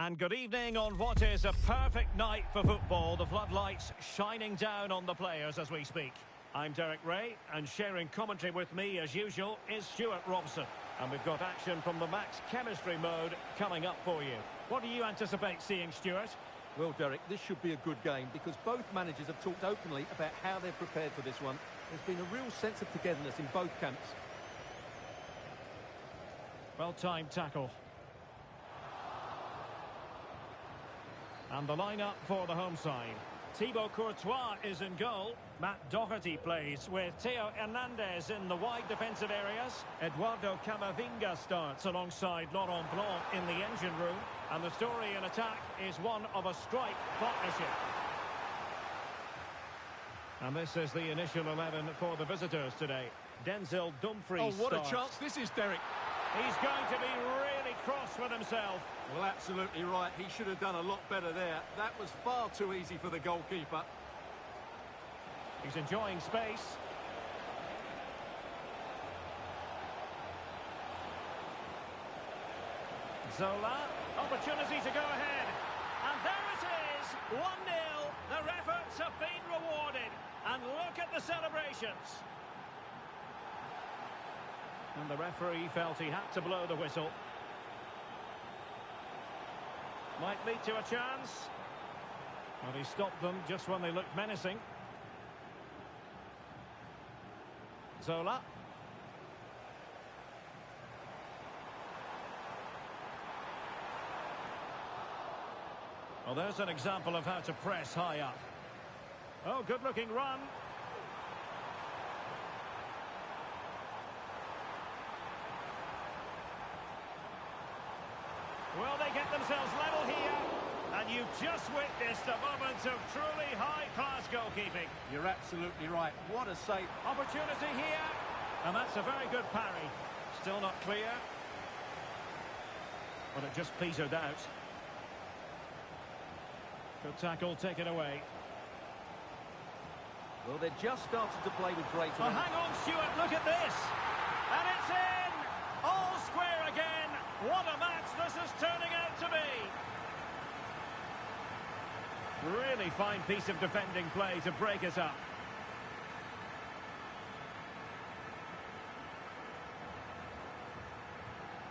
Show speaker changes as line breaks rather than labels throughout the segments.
And good evening on what is a perfect night for football. The floodlights shining down on the players as we speak. I'm Derek Ray, and sharing commentary with me as usual is Stuart Robson. And we've got action from the max chemistry mode coming up for you. What do you anticipate seeing, Stuart?
Well, Derek, this should be a good game because both managers have talked openly about how they're prepared for this one. There's been a real sense of togetherness in both camps.
Well-timed tackle. And the lineup for the home side. Thibaut Courtois is in goal. Matt Doherty plays with Theo Hernandez in the wide defensive areas. Eduardo Camavinga starts alongside Laurent Blanc in the engine room. And the story in attack is one of a strike partnership. And this is the initial 11 for the visitors today. Denzel Dumfries
Oh, what
starts.
a chance this is, Derek.
He's going to be really cross with himself.
Well, absolutely right. He should have done a lot better there. That was far too easy for the goalkeeper.
He's enjoying space. Zola, opportunity to go ahead. And there it is, 1-0. Their efforts have been rewarded. And look at the celebrations. And the referee felt he had to blow the whistle. Might lead to a chance. But he stopped them just when they looked menacing. Zola. Well, there's an example of how to press high up. Oh, good-looking run. Will they get themselves level here? And you've just witnessed a moment of truly high-class goalkeeping.
You're absolutely right. What a save.
Opportunity here. And that's a very good parry. Still not clear. But it just petered out. Good tackle taken away.
Well, they're just starting to play with great
Oh, hang on, Stuart, look at this. And it's in! All square again. What a match this is turning out to be. Really fine piece of defending play to break it up.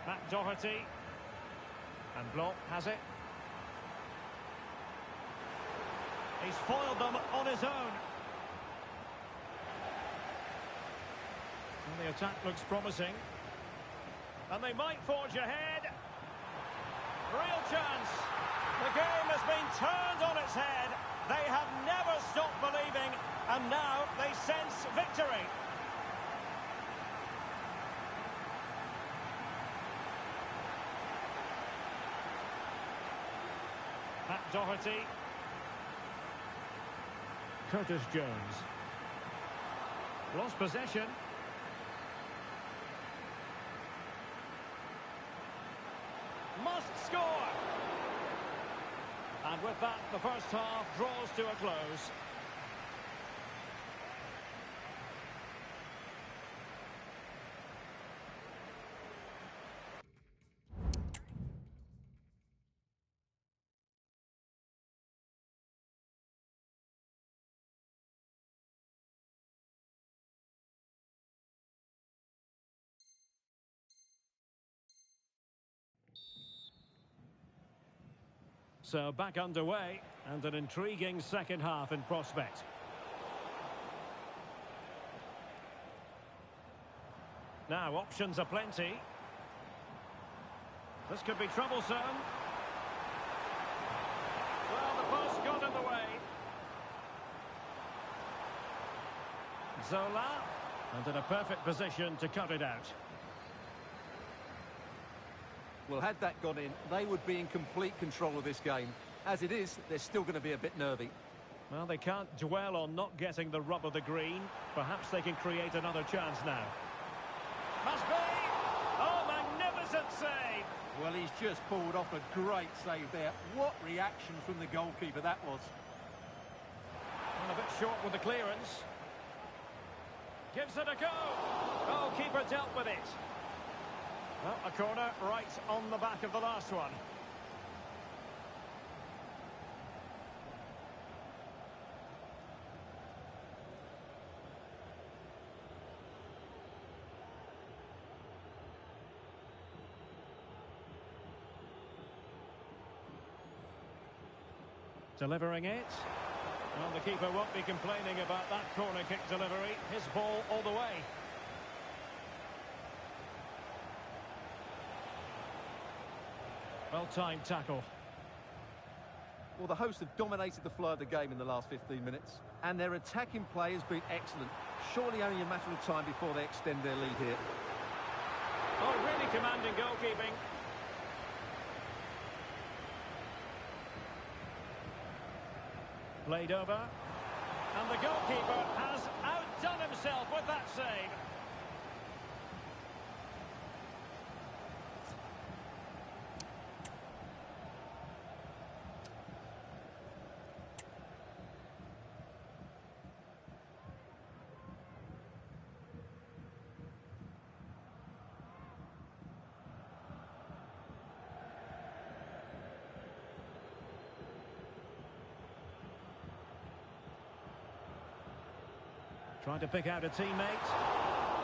Matt Doherty. And Blanc has it. He's foiled them on his own. And the attack looks promising. And they might forge ahead. Real chance. The game has been turned on its head. They have never stopped believing, and now they sense victory. Matt Doherty. Curtis Jones. Lost possession. Must score! And with that, the first half draws to a close. So back underway, and an intriguing second half in prospect. Now, options are plenty. This could be troublesome. Well, the post got in the way. Zola, and in a perfect position to cut it out.
Well, had that gone in, they would be in complete control of this game. As it is, they're still going to be a bit nervy.
Well, they can't dwell on not getting the rub of the green. Perhaps they can create another chance now. Must be! Oh, magnificent save!
Well, he's just pulled off a great save there. What reaction from the goalkeeper that was.
Well, a bit short with the clearance. Gives it a go! Oh, keeper dealt with it. Well, a corner right on the back of the last one. Delivering it. Well, the keeper won't be complaining about that corner kick delivery. His ball all the way. Well-timed tackle.
Well, the hosts have dominated the flow of the game in the last 15 minutes, and their attacking play has been excellent. Surely only a matter of time before they extend their lead here.
Oh, really commanding goalkeeping. Played over. And the goalkeeper has outdone himself with that save. Trying to pick out a teammate.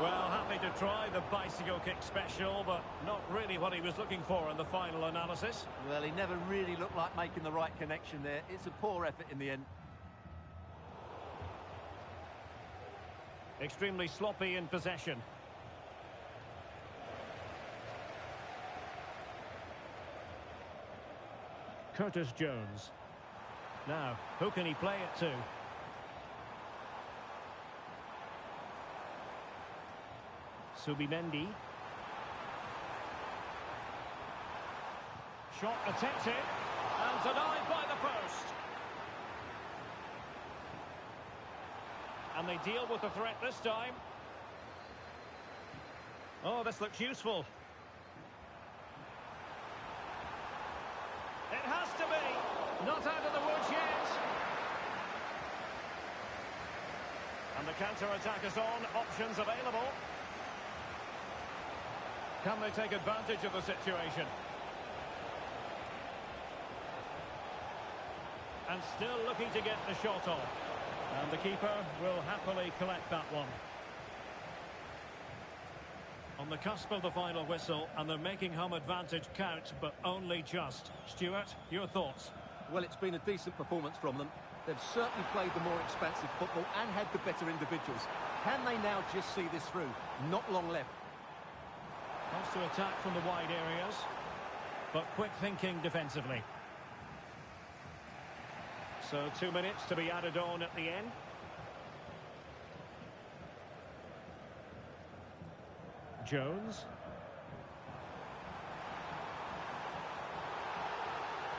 Well, happy to try the bicycle kick special, but not really what he was looking for in the final analysis.
Well, he never really looked like making the right connection there. It's a poor effort in the end.
Extremely sloppy in possession. Curtis Jones. Now, who can he play it to? Subimendi. Shot attempted and denied by the post. And they deal with the threat this time. Oh, this looks useful. It has to be. Not out of the woods yet. And the counter-attack is on. Options available. Can they take advantage of the situation? And still looking to get the shot off. And the keeper will happily collect that one. On the cusp of the final whistle, and they're making home advantage count, but only just. Stuart, your thoughts?
Well, it's been a decent performance from them. They've certainly played the more expansive football and had the better individuals. Can they now just see this through? Not long left.
Wants to attack from the wide areas, but quick thinking defensively. So 2 minutes to be added on at the end. Jones.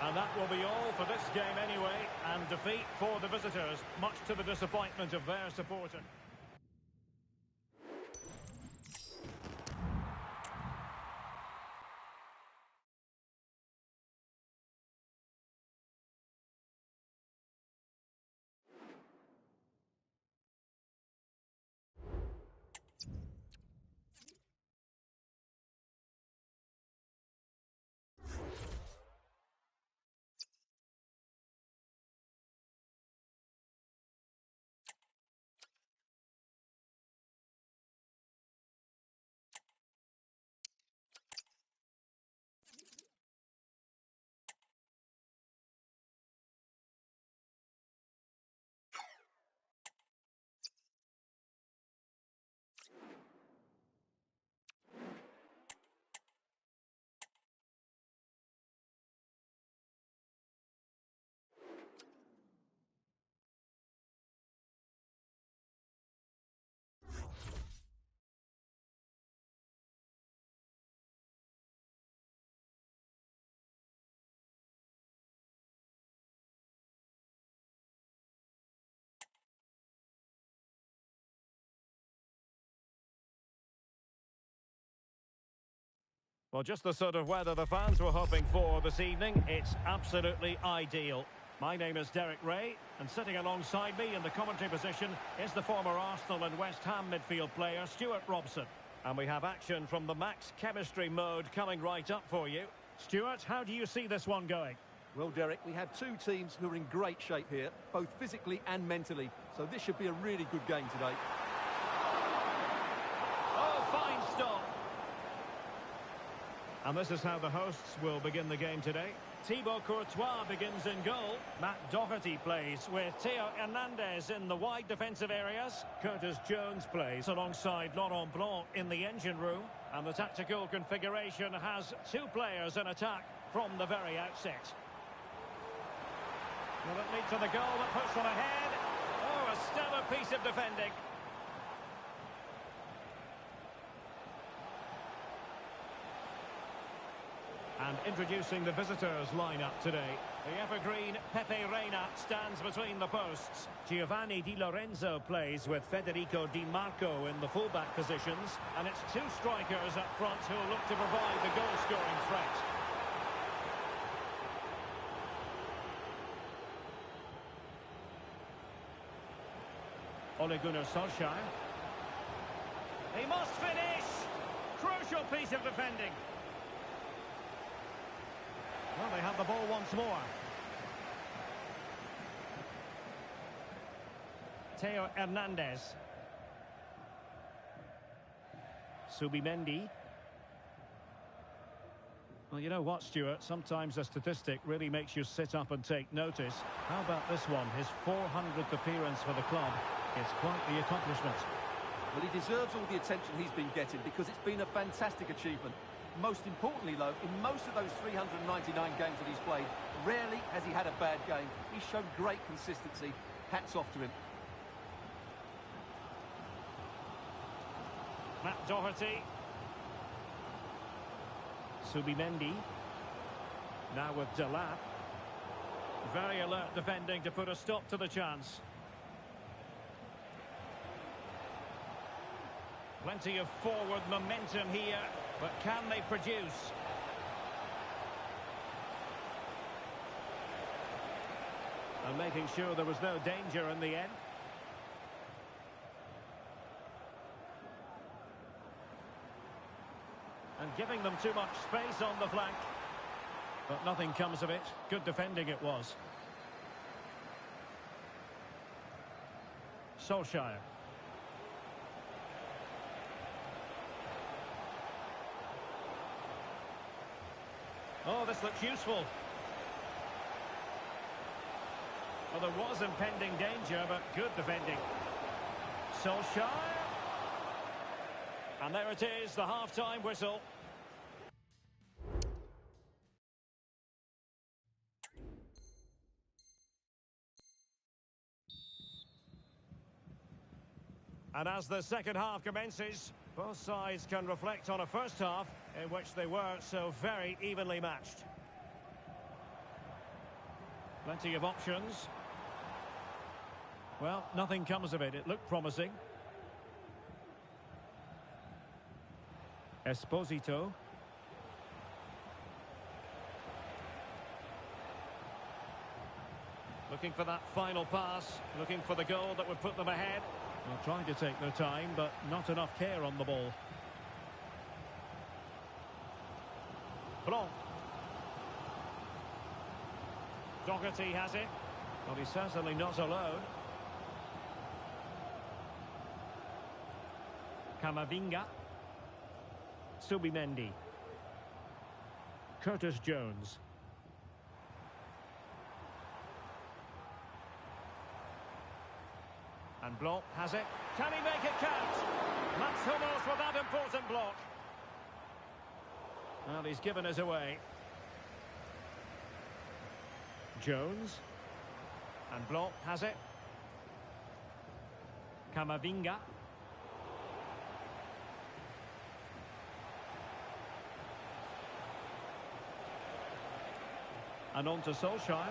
And that will be all for this game anyway, and defeat for the visitors, much to the disappointment of their supporter. Well, just the sort of weather the fans were hoping for this evening. It's absolutely ideal. My name is Derek Ray, and sitting alongside me in the commentary position is the former Arsenal and West Ham midfield player, Stuart Robson. And we have action from the max chemistry mode coming right up for you. Stuart, how do you see this one going?
Well, Derek, we have two teams who are in great shape here, both physically and mentally. So this should be a really good game today.
Oh, fine stop. And this is how the hosts will begin the game today. Thibaut Courtois begins in goal. Matt Doherty plays with Theo Hernandez in the wide defensive areas. Curtis Jones plays alongside Laurent Blanc in the engine room. And the tactical configuration has two players in attack from the very outset. Will it lead to the goal that puts them ahead? Oh, a stellar piece of defending. And introducing the visitors' lineup today. The evergreen Pepe Reina stands between the posts. Giovanni Di Lorenzo plays with Federico Di Marco in the fullback positions. And it's two strikers up front who will look to provide the goal-scoring threat. Ole Gunnar Solskjaer. He must finish! Crucial piece of defending. Well, they have the ball once more. Theo Hernandez. Subimendi. Well, you know what, Stuart? Sometimes a statistic really makes you sit up and take notice. How about this one? His 400th appearance for the club. It's quite the accomplishment.
Well, he deserves all the attention he's been getting because it's been a fantastic achievement. Most importantly, though, in most of those 399 games that he's played, rarely has he had a bad game. He's shown great consistency. Hats off to him.
Matt Doherty. Subimendi. Now with Delap. Very alert defending to put a stop to the chance. Plenty of forward momentum here, but can they produce? And making sure there was no danger in the end. And giving them too much space on the flank. But nothing comes of it. Good defending it was. Solskjaer. Oh, this looks useful. Well, there was impending danger, but good defending. Solskjaer. And there it is, the half-time whistle. And as the second half commences, both sides can reflect on a first half in which they were so very evenly matched. Plenty of options. Well, nothing comes of it. It looked promising. Esposito. Looking for that final pass. Looking for the goal that would put them ahead. Well, trying to take their time, but not enough care on the ball. Blanc. Doherty has it. Well, he's certainly not alone. Camavinga. Subimendi. Curtis Jones. And Blanc has it. Can he make it count? Mats Hummels with that important block. Well, he's given us away. Jones. And Blanc has it. Camavinga. And on to Solskjaer.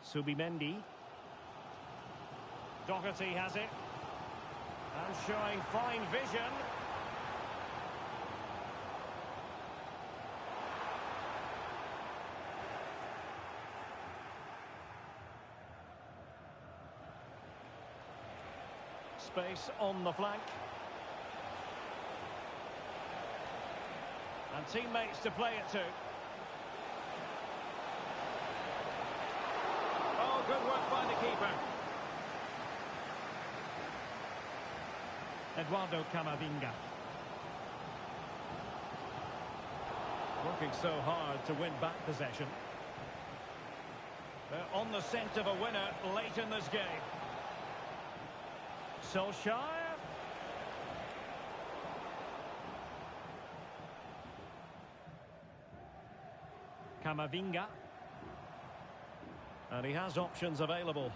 Subimendi. Doherty has it. And showing fine vision. Space on the flank. And teammates to play it to. Oh, good work by the keeper. Eduardo Camavinga. Working so hard to win back possession. They're on the scent of a winner late in this game. Solskjaer. Camavinga. And he has options available.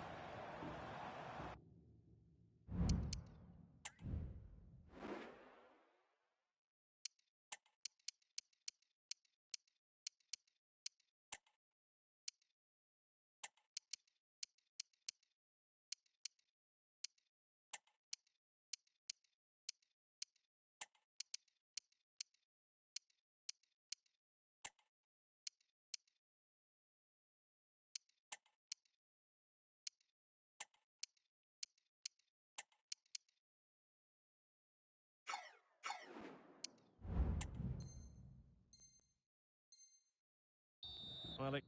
Well,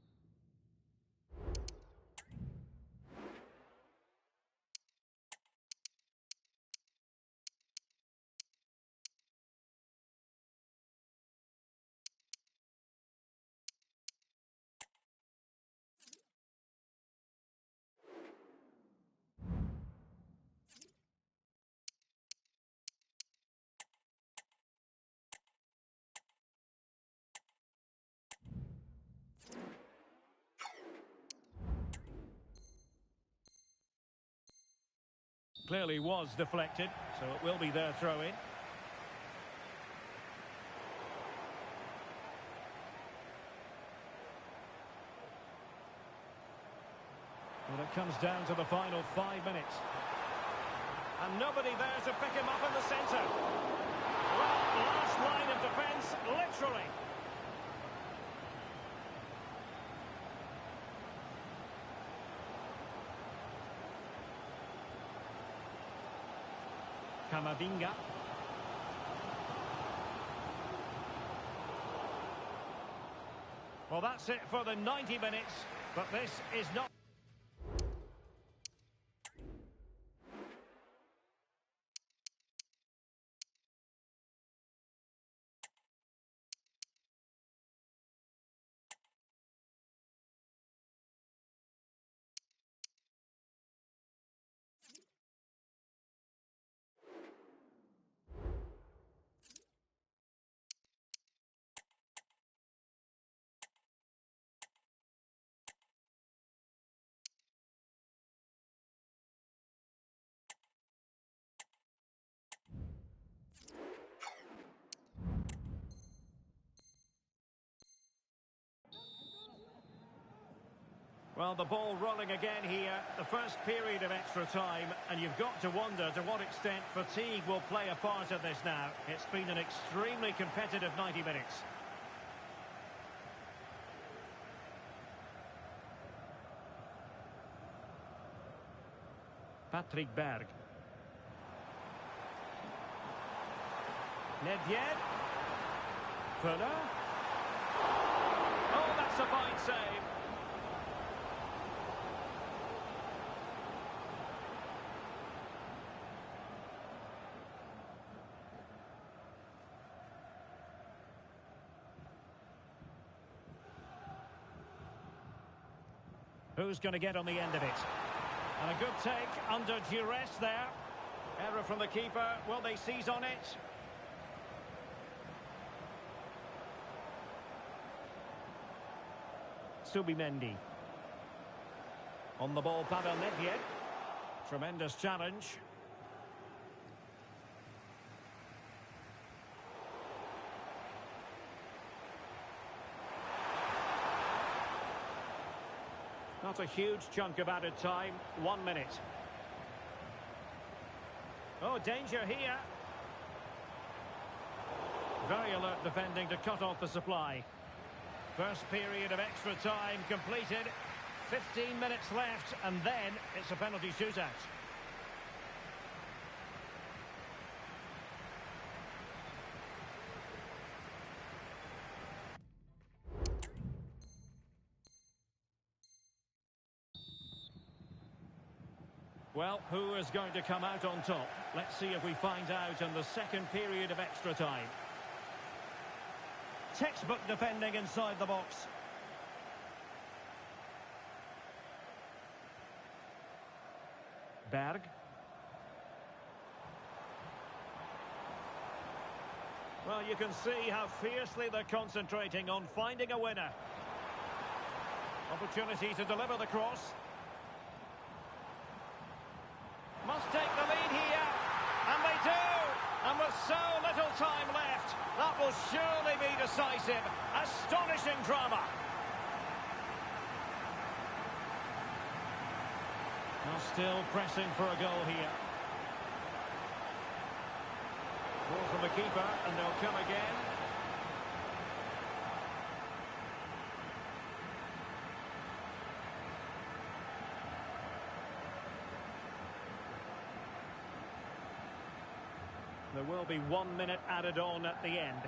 clearly was deflected, so it will be their throw-in. Well, it comes down to the final 5 minutes. And nobody there to pick him up in the centre. Well, last line of defence, literally. Camavinga. Well, that's it for the 90 minutes, but this is not... Well, the ball rolling again here, the first period of extra time, and you've got to wonder to what extent fatigue will play a part in this now. It's been an extremely competitive 90 minutes. Patrick Berg. Nedved. Fuller. Oh, that's a fine save. Who's going to get on the end of it? And a good take under duress there. Error from the keeper. Will they seize on it? Subimendi. On the ball, Pavel Nedved. Tremendous challenge. Not a huge chunk of added time. 1 minute. Oh, danger here. Very alert defending to cut off the supply. First period of extra time completed. 15 minutes left, and then it's a penalty shootout. Well, who is going to come out on top? Let's see if we find out in the second period of extra time. Textbook defending inside the box. Berg. Well, you can see how fiercely they're concentrating on finding a winner. Opportunity to deliver the cross. Must take the lead here. And they do! And with so little time left, that will surely be decisive. Astonishing drama. Now still pressing for a goal here. Ball from the keeper, and they'll come again. There will be 1 minute added on at the end.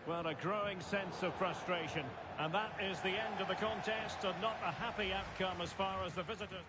Well, a growing sense of frustration. And that is the end of the contest, and not a happy outcome as far as the visitors.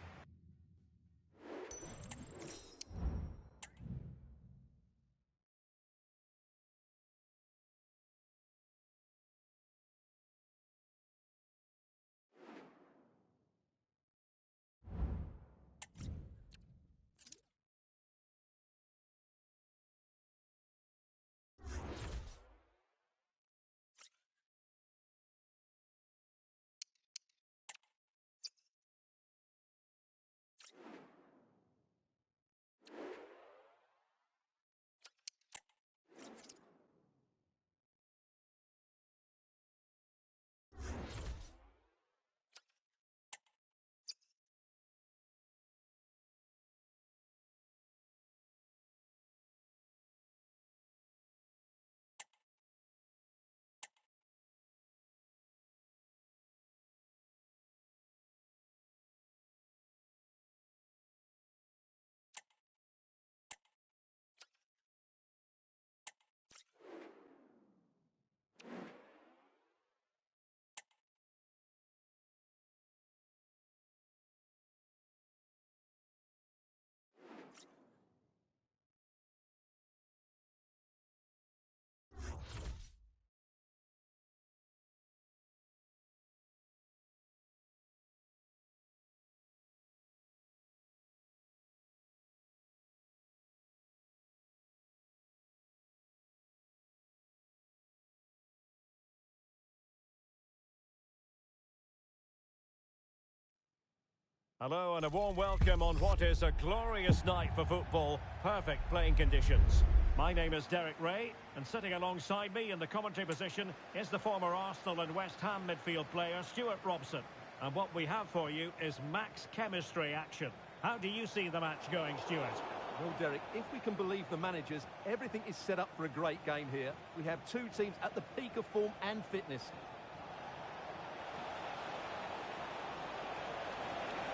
Hello and a warm welcome on what is a glorious night for football. Perfect playing conditions. My name is Derek Ray, and sitting alongside me in the commentary position is the former Arsenal and West Ham midfield player Stuart Robson. And what we have for you is max chemistry action. How do you see the match going, Stuart?
Well, Derek, if we can believe the managers, everything is set up for a great game here. We have two teams at the peak of form and fitness.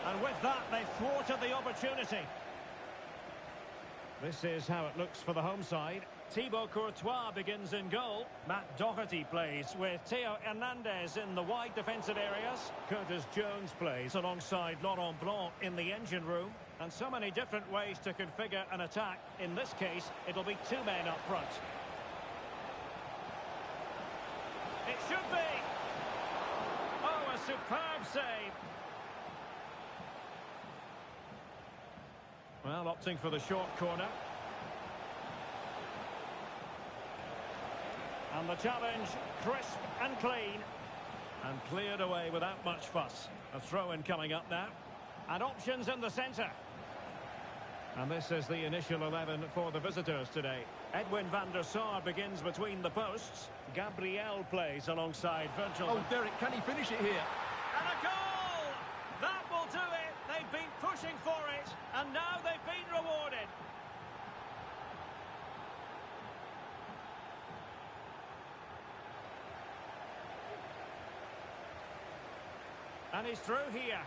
And with that, they've thwarted the opportunity. This is how it looks for the home side. Thibaut Courtois begins in goal. Matt Doherty plays with Theo Hernandez in the wide defensive areas. Curtis Jones plays alongside Laurent Blanc in the engine room. And so many different ways to configure an attack. In this case, it'll be two men up front. It should be. Oh, a superb save. Well, opting for the short corner. And the challenge, crisp and clean. And cleared away without much fuss. A throw-in coming up now. And options in the centre. And this is the initial 11 for the visitors today. Edwin van der Sar begins between the posts. Gabriel plays alongside Virgil.
Oh, Derek, can he finish it here?
And a goal! That will do it. They've been pushing for it, and now they've been rewarded. And he's through here.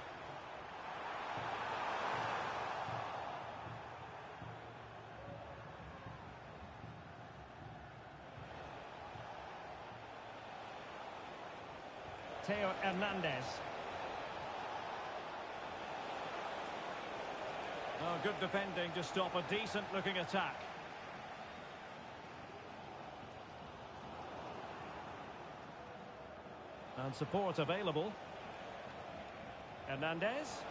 Theo Hernandez. Oh, good defending to stop a decent-looking attack. And support available. Hernandez.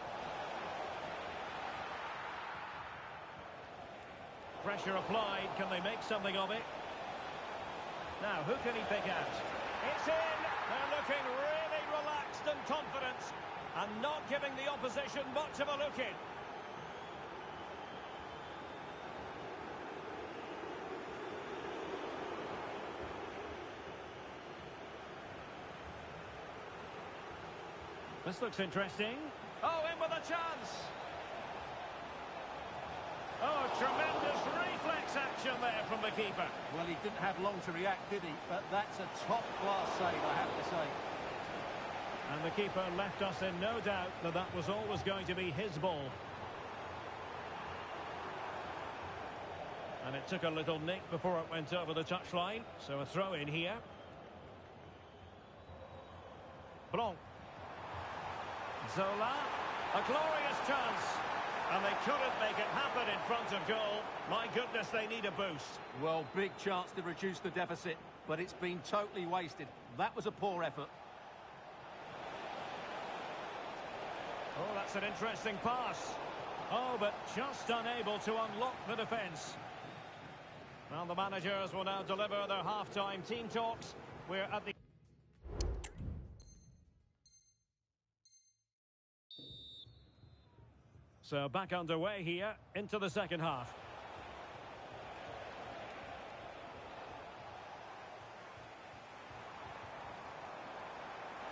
Pressure applied. Can they make something of it? Now, who can he pick out? It's in! They're looking really relaxed and confident, and not giving the opposition much of a look in. This looks interesting. Oh, in with a chance! Oh, tremendous reflex action there from the keeper.
Well, he didn't have long to react, did he? But that's a top-class save, I have to say.
And the keeper left us in no doubt that that was always going to be his ball. And it took a little nick before it went over the touchline, so a throw in here. Blanc. Zola, a glorious chance. And they couldn't make it happen in front of goal. My goodness, they need a boost.
Well, big chance to reduce the deficit, but it's been totally wasted. That was a poor effort.
Oh, that's an interesting pass. Oh, but just unable to unlock the defence. Well, the managers will now deliver their half-time team talks. We're at the... So back underway here into the second half.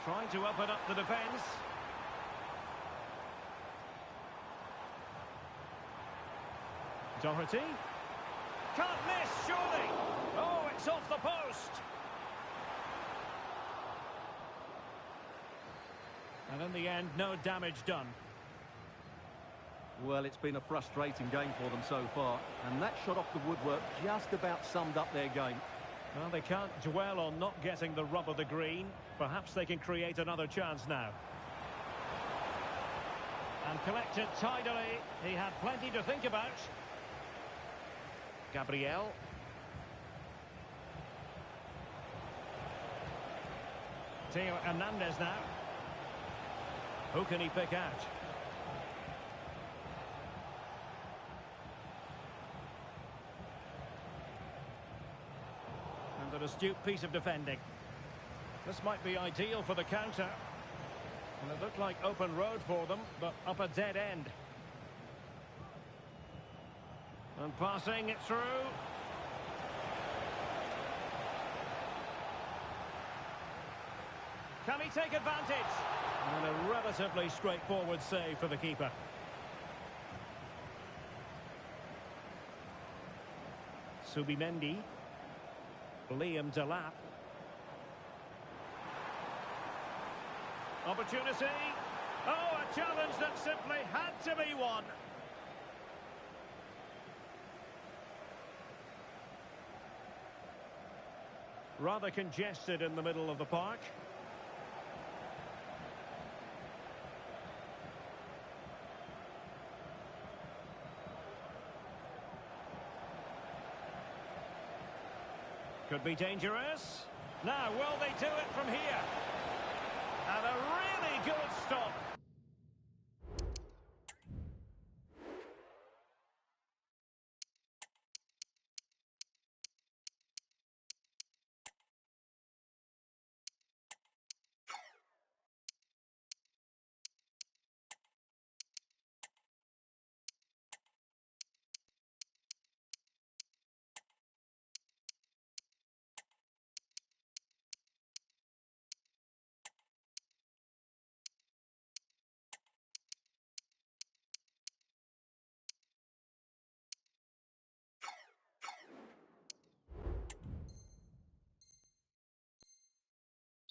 Trying to open up the defence. Doherty. Can't miss, surely. Oh, it's off the post. And in the end, no damage done.
Well, it's been a frustrating game for them so far, and that shot off the woodwork just about summed up their game.
Well, they can't dwell on not getting the rub of the green. Perhaps they can create another chance now. And collected tidily. He had plenty to think about. Gabriel. Theo Hernandez now. Who can he pick out? And an astute piece of defending. This might be ideal for the counter. And it looked like open road for them, but up a dead end. And passing it through. Can he take advantage? And a relatively straightforward save for the keeper. Subimendi. Liam Delap. Opportunity. Oh, a challenge that simply had to be won. Rather congested in the middle of the park. Could be dangerous. Now, will they do it from here? And a really good stop.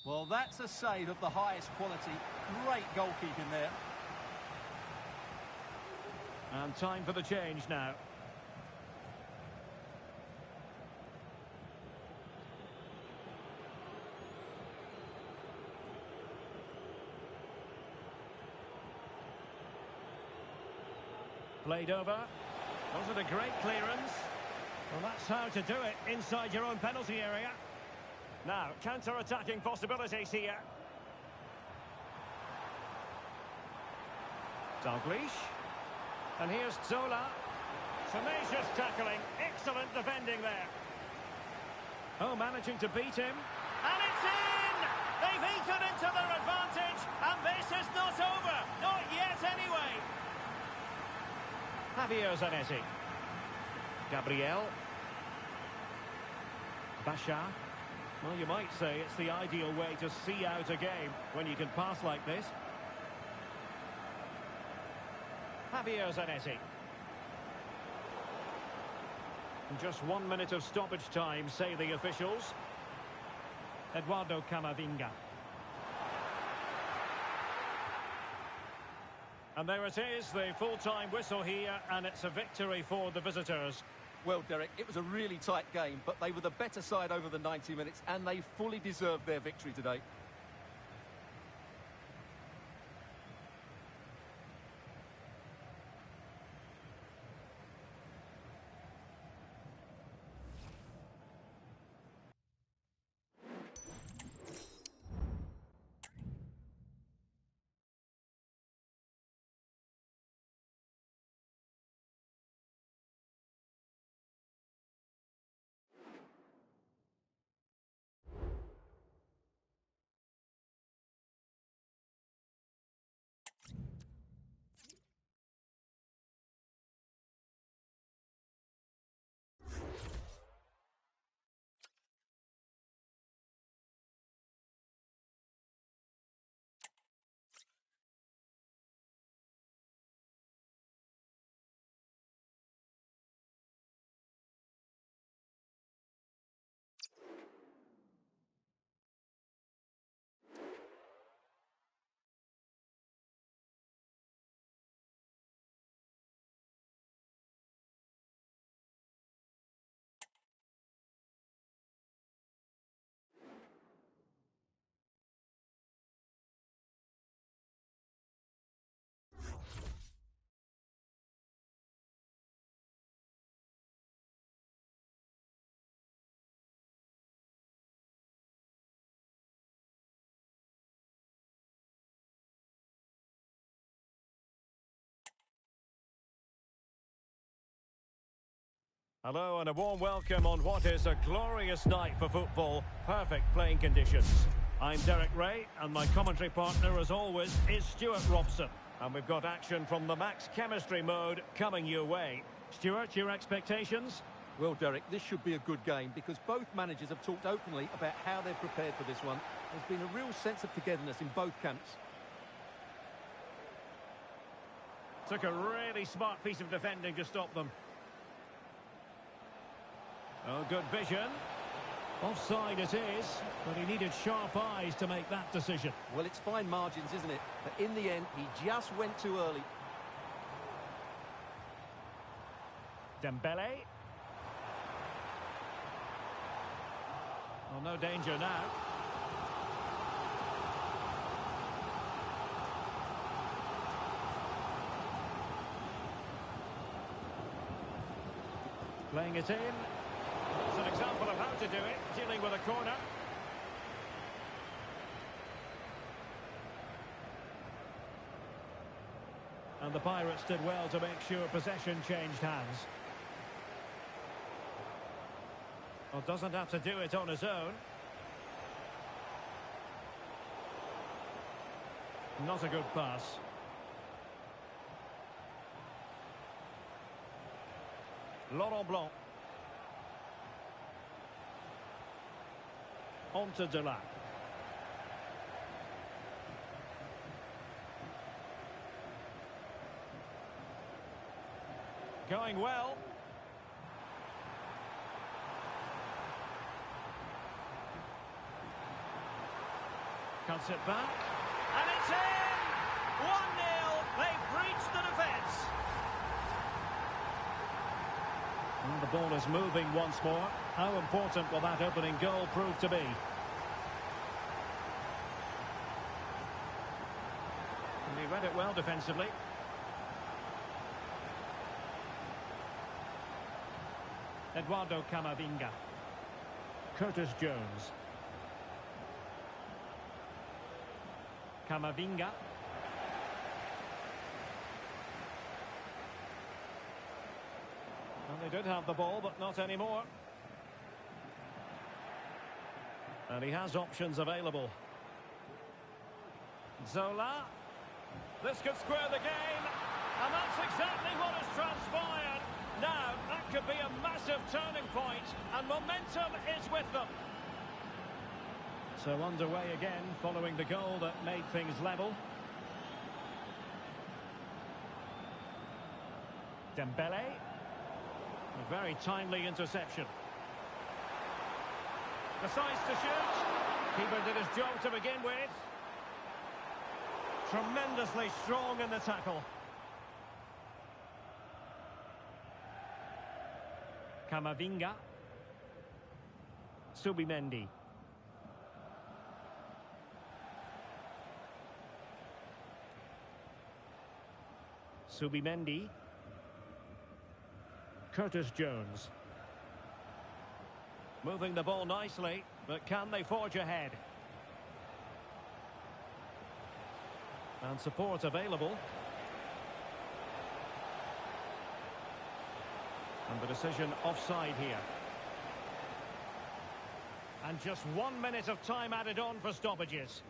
Well, that's a save of the highest quality. Great goalkeeping there.
And time for the change now. Played over. Was it a great clearance? Well, that's how to do it inside your own penalty area. Now, counter-attacking possibilities here. Dalglish. And here's Zola. Tenacious tackling. Excellent defending there. Oh, managing to beat him. And it's in! They've eaten into their advantage, and this is not over. Not yet, anyway. Javier Zanetti. Gabriel. Bashar. Well, you might say it's the ideal way to see out a game when you can pass like this. Javier Zanetti. Just 1 minute of stoppage time, say the officials. Eduardo Camavinga. And there it is, the full-time whistle here, and it's a victory for the visitors.
Well, Derek, it was a really tight game, but they were the better side over the 90 minutes, and they fully deserved their victory today.
Hello and a warm welcome on what is a glorious night for football. Perfect playing conditions. I'm Derek Ray and my commentary partner as always is Stuart Robson. And we've got action from the Max Chemistry mode coming your way. Stuart, your expectations?
Well, Derek, this should be a good game because both managers have talked openly about how they're prepared for this one. There's been a real sense of togetherness in both camps.
Took a really smart piece of defending to stop them. Oh, good vision. Offside it is, but he needed sharp eyes to make that decision.
Well, it's fine margins, isn't it? But in the end, he just went too early.
Dembele. Well, no danger now. Playing it in. It's an example of how to do it, dealing with a corner. And the Pirates did well to make sure possession changed hands. Well, doesn't have to do it on his own. Not a good pass. Laurent Blanc. On to Delap. Going well. Cuts it back. And it's in! 1-0. They've breached the defence. And the ball is moving once more. How important will that opening goal prove to be? And he read it well defensively. Eduardo Camavinga. Curtis Jones. Camavinga. Well, they did have the ball, but not anymore. And he has options available. Zola. This could square the game. And that's exactly what has transpired. Now, that could be a massive turning point, and momentum is with them. So underway again, following the goal that made things level. Dembele. A very timely interception. Decides to shoot. Keeper did his job to begin with. Tremendously strong in the tackle. Camavinga. Subimendi. Subimendi. Curtis Jones. Moving the ball nicely, but can they forge ahead? And support available. And the decision offside here. And just 1 minute of time added on for stoppages.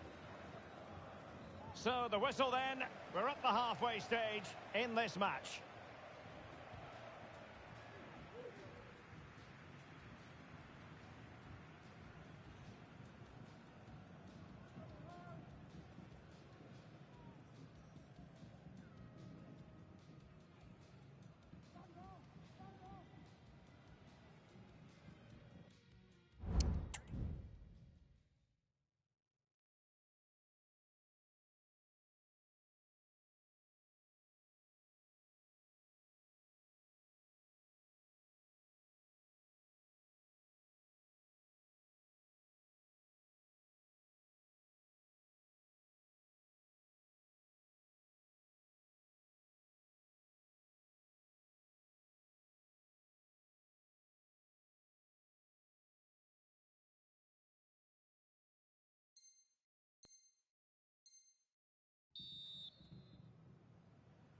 So the whistle then. We're at the halfway stage in this match.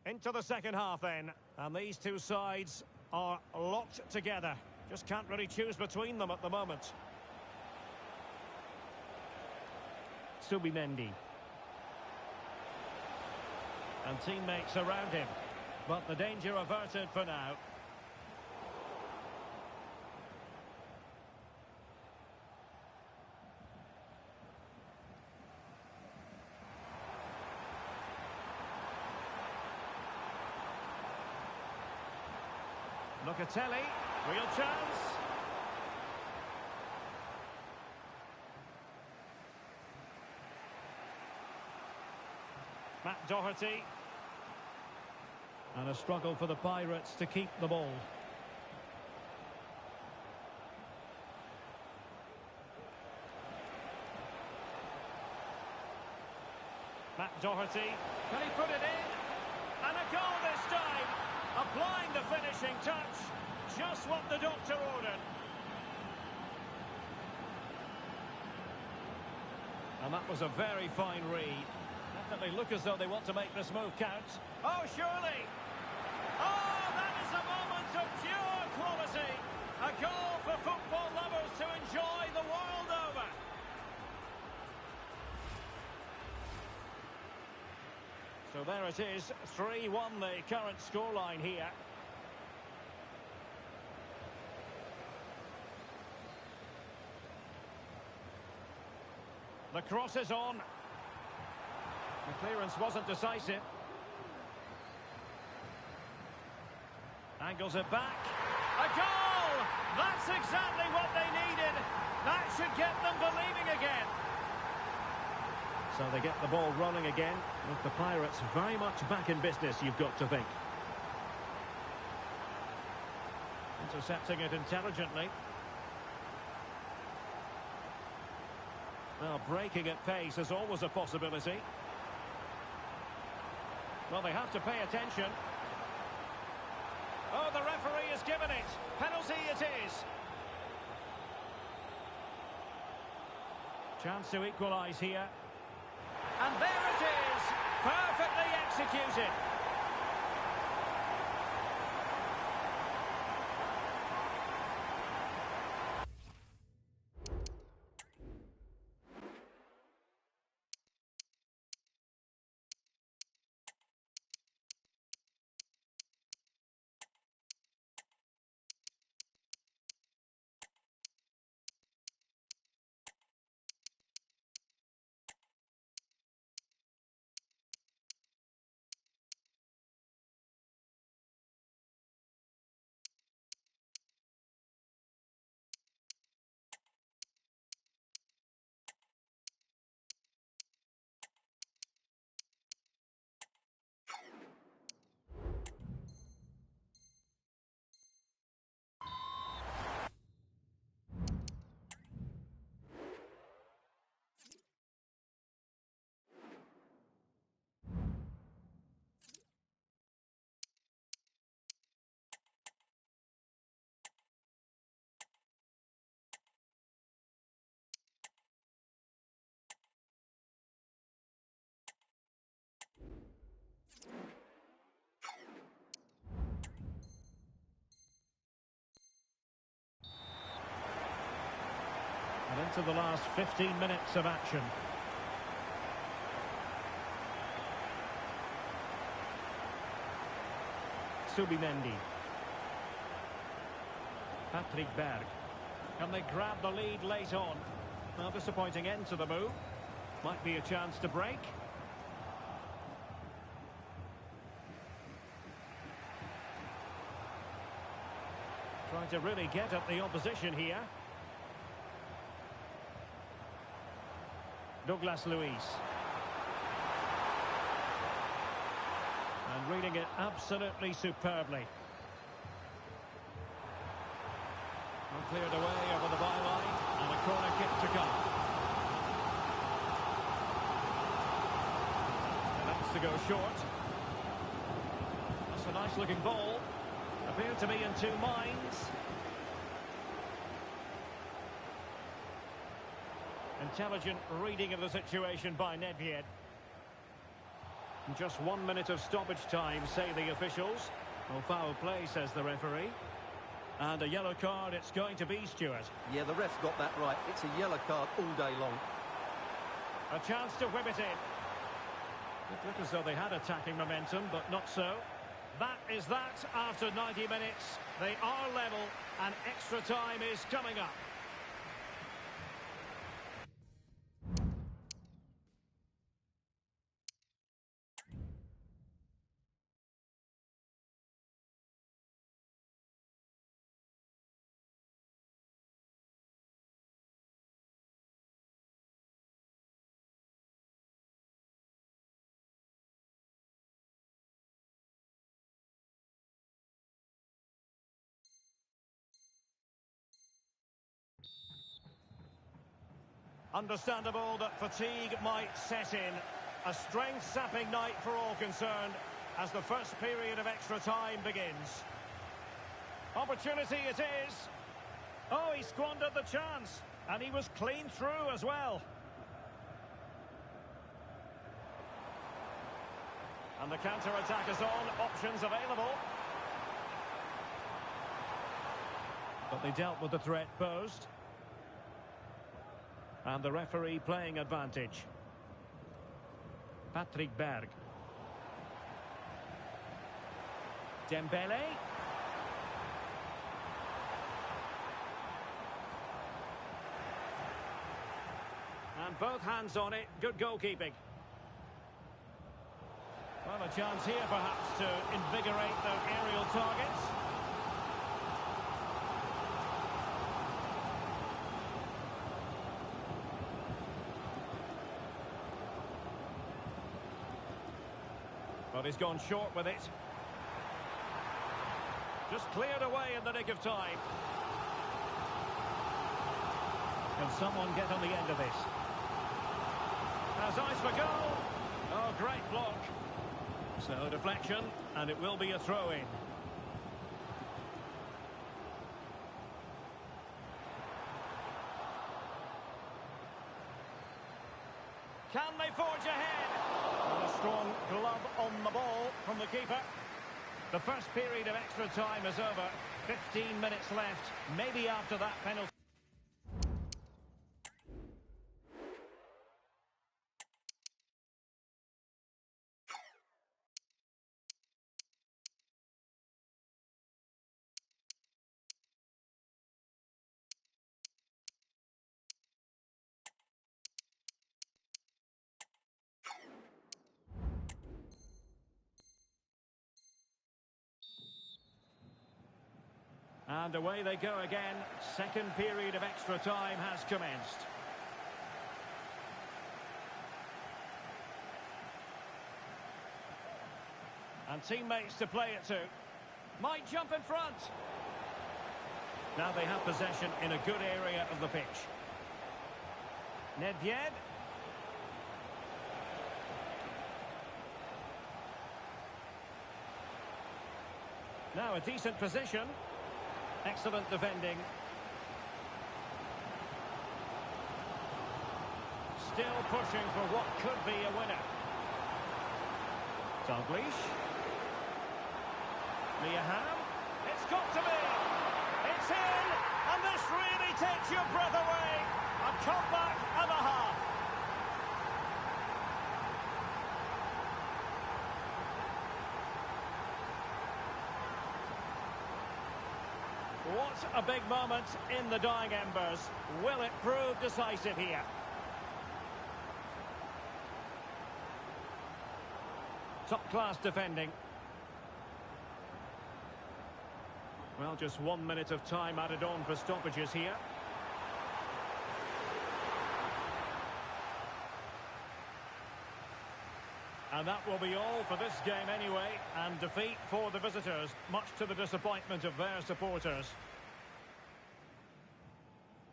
Into the second half then, and these two sides are locked together. Just can't really choose between them at the moment. Subimendi. And teammates around him, but the danger averted for now. Locatelli, real chance. Matt Doherty. And a struggle for the Pirates to keep the ball. Matt Doherty. Can he put it in? And a goal this time. Applying the finishing touch, just what the doctor ordered. And that was a very fine read. Definitely look as though they want to make this move count. Oh, surely! Oh, that is a moment of pure quality. A goal for football lovers to enjoy the world over. So there it is, 3-1 the current scoreline here. The cross is on. The clearance wasn't decisive. Angles it back. A goal! That's exactly what they needed. That should get them believing again. So they get the ball rolling again, with the Pirates very much back in business, you've got to think. Intercepting it intelligently. Well, breaking at pace is always a possibility. Well, they have to pay attention. Oh, the referee has given it. Penalty it is. Chance to equalise here. And there it is. Perfectly executed. And into the last 15 minutes of action. Subimendi. Patrick Berg. Can they grab the lead late on? Now, disappointing end to the move. Might be a chance to break. Trying to really get at the opposition here. Douglas Luiz. And reading it absolutely superbly. And cleared away over the byline, and a corner kick to come. And that's to go short. That's a nice looking ball. Appeared to be in two minds. Intelligent reading of the situation by Nedved. Just 1 minute of stoppage time, say the officials. Well, foul play, says the referee. And a yellow card it's going to be, Stuart.
Yeah, the ref's got that right. It's a yellow card all day long.
A chance to whip it in. It looked as though they had attacking momentum, but not so. That is that after 90 minutes. They are level, and extra time is coming up. Understandable that fatigue might set in. A strength-sapping night for all concerned as the first period of extra time begins. Opportunity it is. Oh, he squandered the chance. And he was clean through as well. And the counter-attack is on. Options available. But they dealt with the threat posed. And the referee playing advantage. Patrick Berg. Dembele. And both hands on it. Good goalkeeping. Well, a chance here perhaps to invigorate the aerial targets. But he's gone short with it. Just cleared away in the nick of time. Can someone get on the end of this? Has eyes for goal. Oh, great block. So deflection, and it will be a throw-in. Can they forge ahead? And a strong glove on the ball from the keeper. The first period of extra time is over. 15 minutes left. Maybe after that penalty. And away they go again. Second period of extra time has commenced. And teammates to play it to. Might jump in front. Now they have possession in a good area of the pitch. Nedved. Now a decent position. Excellent defending. Still pushing for what could be a winner. Dalglish. Liaham. It's got to be. It's in. And this really takes your breath away. A comeback and a half. What a big moment in the dying embers. Will it prove decisive here? Top-class defending. Well, just 1 minute of time added on for stoppages here. And that will be all for this game anyway. And defeat for the visitors, much to the disappointment of their supporters.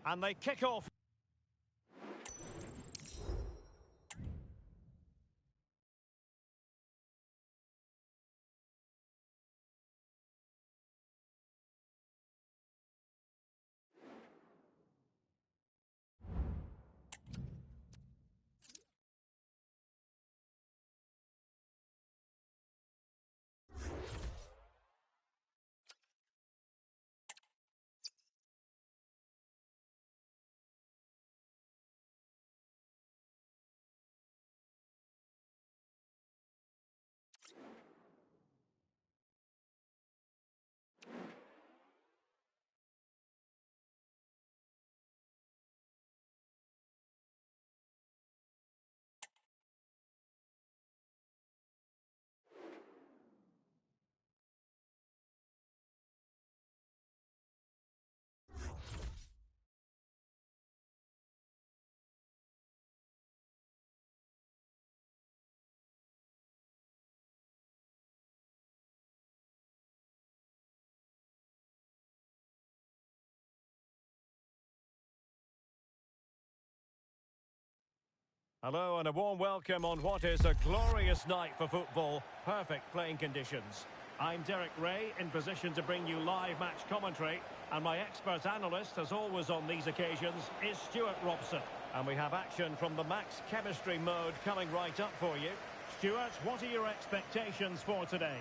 And they kick off. Hello and a warm welcome on what is a glorious night for football. Perfect playing conditions. I'm Derek Ray, in position to bring you live match commentary. And my expert analyst, as always on these occasions, is Stuart Robson. And we have action from the max chemistry mode coming right up for you. Stuart, what are your expectations for today?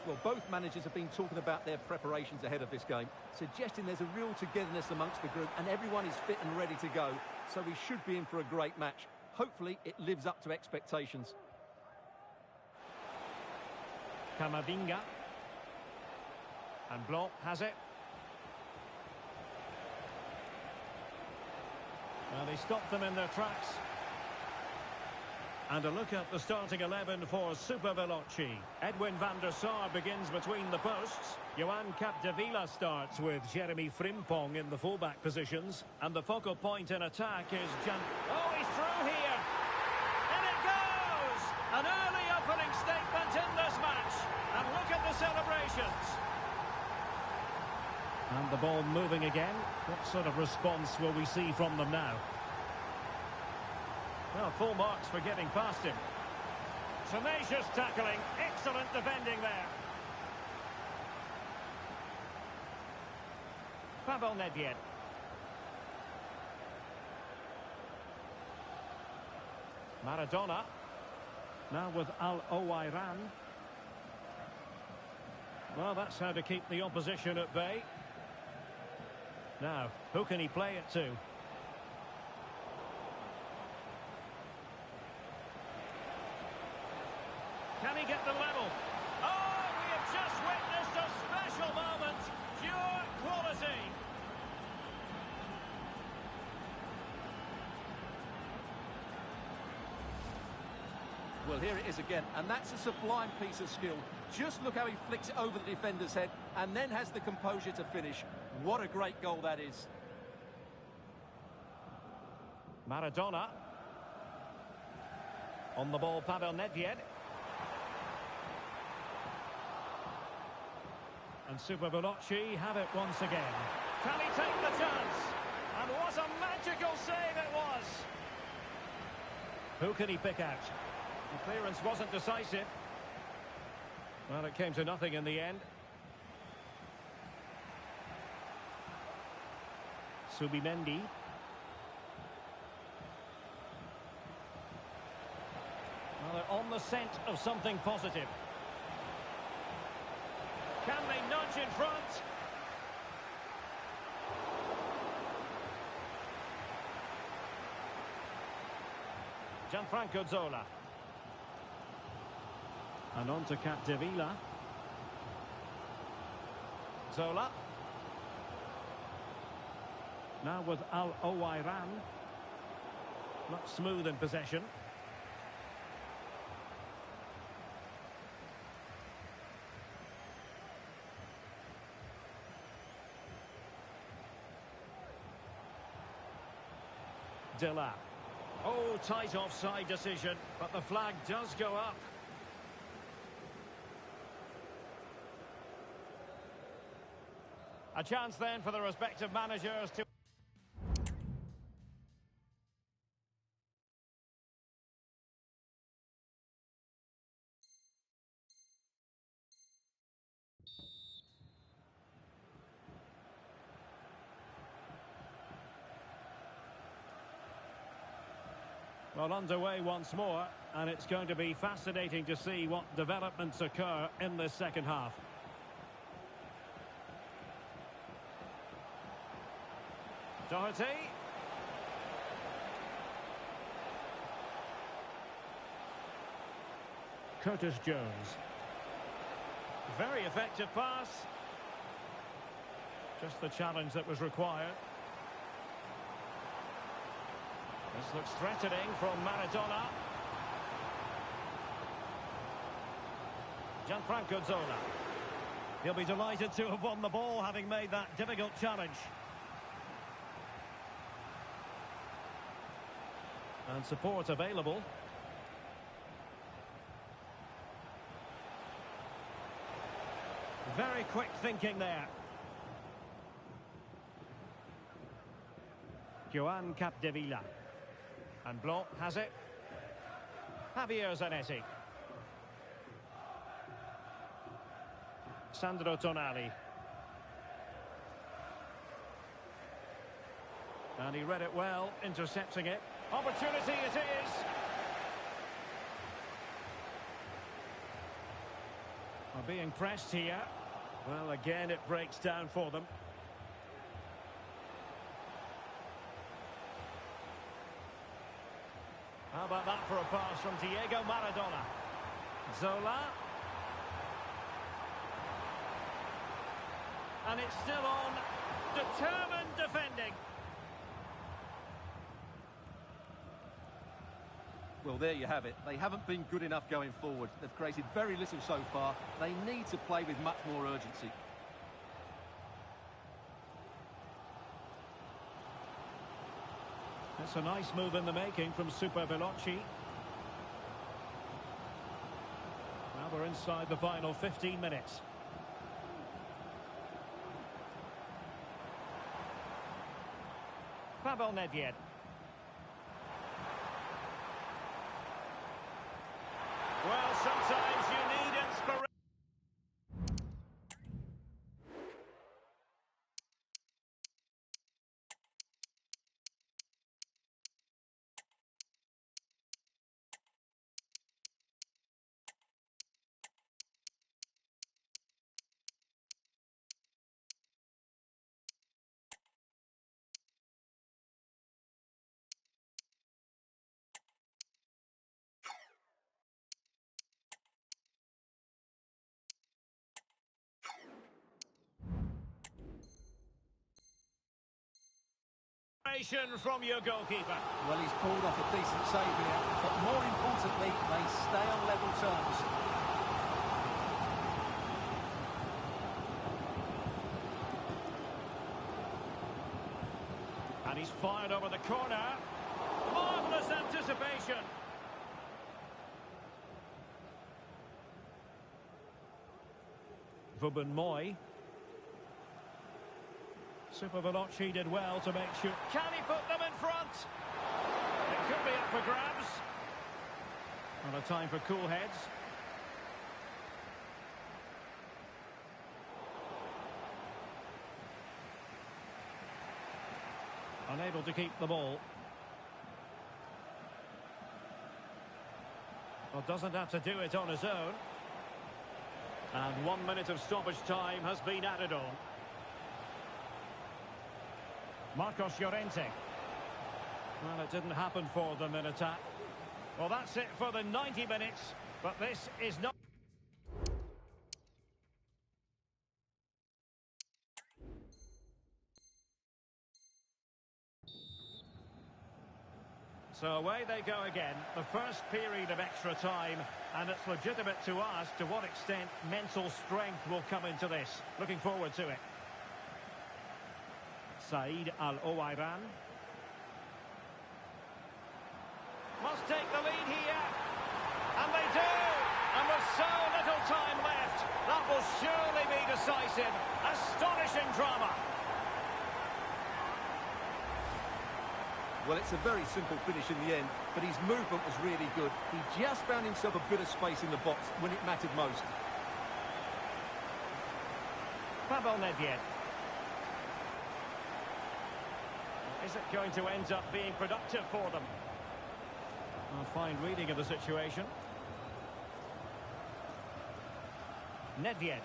Well, both managers have been talking about their preparations ahead of this game, suggesting there's a real togetherness amongst the group and everyone is fit and ready to go. So we should be in for a great match. Hopefully it lives up to expectations.
Camavinga. And Blanc has it. Well, they stopped them in their tracks. And a look at the starting 11 for Super Veloci. Edwin van der Sar begins between the posts. Johan Capdevila starts with Jeremy Frimpong in the fullback positions. And the focal point in attack is Oh, he's through here! And it goes! An early opening statement in this match. And look at the celebrations. And the ball moving again. What sort of response will we see from them now? Well, full marks for getting past him. Tenacious tackling, excellent defending there. Pavel Nedved. Maradona. Now with Al Owairan. Well, that's how to keep the opposition at bay. Now, who can he play it to? Can he get the level? Oh, we have just witnessed a special moment. Pure quality.
Well, here it is again, and that's a sublime piece of skill. Just look how he flicks it over the defender's head and then has the composure to finish. What a great goal that is.
Maradona. On the ball, Pavel Nedved. And Super Veloci have it once again. Can he take the chance? And what a magical save it was! Who can he pick out? The clearance wasn't decisive. Well, it came to nothing in the end. Subimendi. Well, they're on the scent of something positive. Can they nudge in front? Gianfranco Zola. And on to Capdevila. Zola. Now with Al Owairan. Not smooth in possession. Dela. Oh, tight offside decision, but the flag does go up. A chance then for the respective managers to... Well, underway once more, and it's going to be fascinating to see what developments occur in this second half. Doherty. Curtis Jones. Very effective pass. Just the challenge that was required. This looks threatening from Maradona. Gianfranco Zola. He'll be delighted to have won the ball, having made that difficult challenge. And support available. Very quick thinking there. Joan Capdevila. And Blanc has it. Javier Zanetti. Sandro Tonali. And he read it well, intercepting it. Opportunity it is. Are being pressed here. Well, again, it breaks down for them. How about that for a pass from Diego Maradona? Zola. And it's still on. Determined defending.
Well, there you have it. They haven't been good enough going forward. They've created very little so far. They need to play with much more urgency.
That's a nice move in the making from Super Veloci. Now we're inside the final 15 minutes. Pavel Nedved. Well, sometimes you need inspiration. anticipation from your goalkeeper.
Well, he's pulled off a decent save here, but more importantly, they stay on level terms.
And he's fired over the corner. Marvellous anticipation. Ruben Moy. Super Veloci did well to make sure. Can he put them in front? It could be up for grabs. Not a time for cool heads. Unable to keep the ball. Well, doesn't have to do it on his own. And 1 minute of stoppage time has been added on. Marcos Llorente. Well, it didn't happen for them in attack. Well, that's it for the 90 minutes, but this is not... So away they go again, the first period of extra time, and it's legitimate to ask to what extent mental strength will come into this. Looking forward to it. Said Al-Owairan. Must take the lead here. And they do! And with so little time left, that will surely be decisive. Astonishing drama.
Well, it's a very simple finish in the end, but his movement was really good. He just found himself a bit of space in the box when it mattered most.
Pavel Nedved. Is it going to end up being productive for them? A fine reading of the situation. Nedved.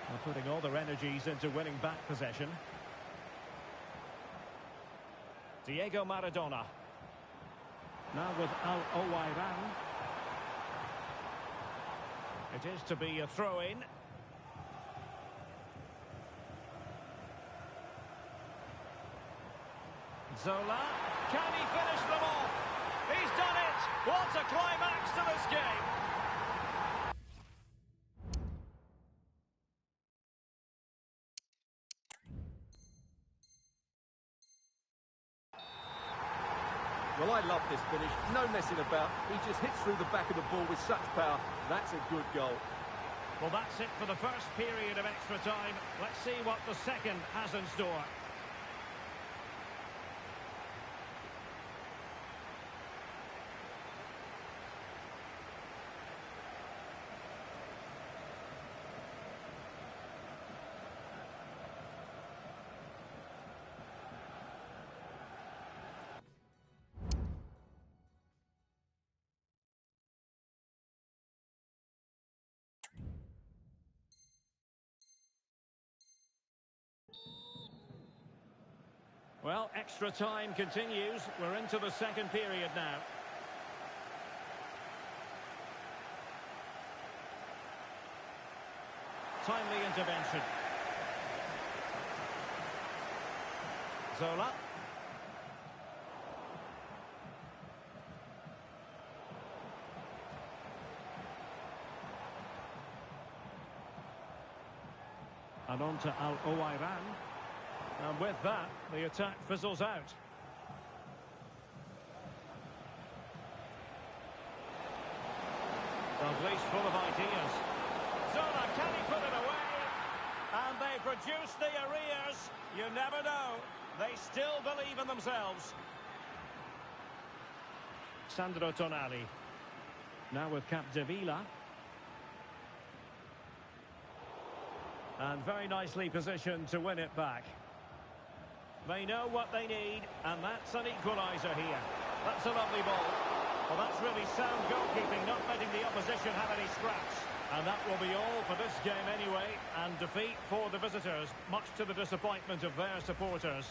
They're putting all their energies into winning back possession. Diego Maradona. Now with Al-Owairan. It is to be a throw-in. Zola. Can he finish them off? He's done it! What a climax to this game!
Well, I love this finish. No messing about. He just hits through the back of the ball with such power. That's a good goal.
Well, that's it for the first period of extra time. Let's see what the second has in store. Well, extra time continues. We're into the second period now. Timely intervention. Zola. And on to Al-Owairan. And with that, the attack fizzles out. Dalglish full of ideas. Zola, can he put it away? And they produce the arrears. You never know. They still believe in themselves. Sandro Tonali. Now with Capdevila. And very nicely positioned to win it back. They know what they need, and that's an equaliser here. That's a lovely ball. Well, that's really sound goalkeeping, not letting the opposition have any scraps. And that will be all for this game anyway, and defeat for the visitors, much to the disappointment of their supporters.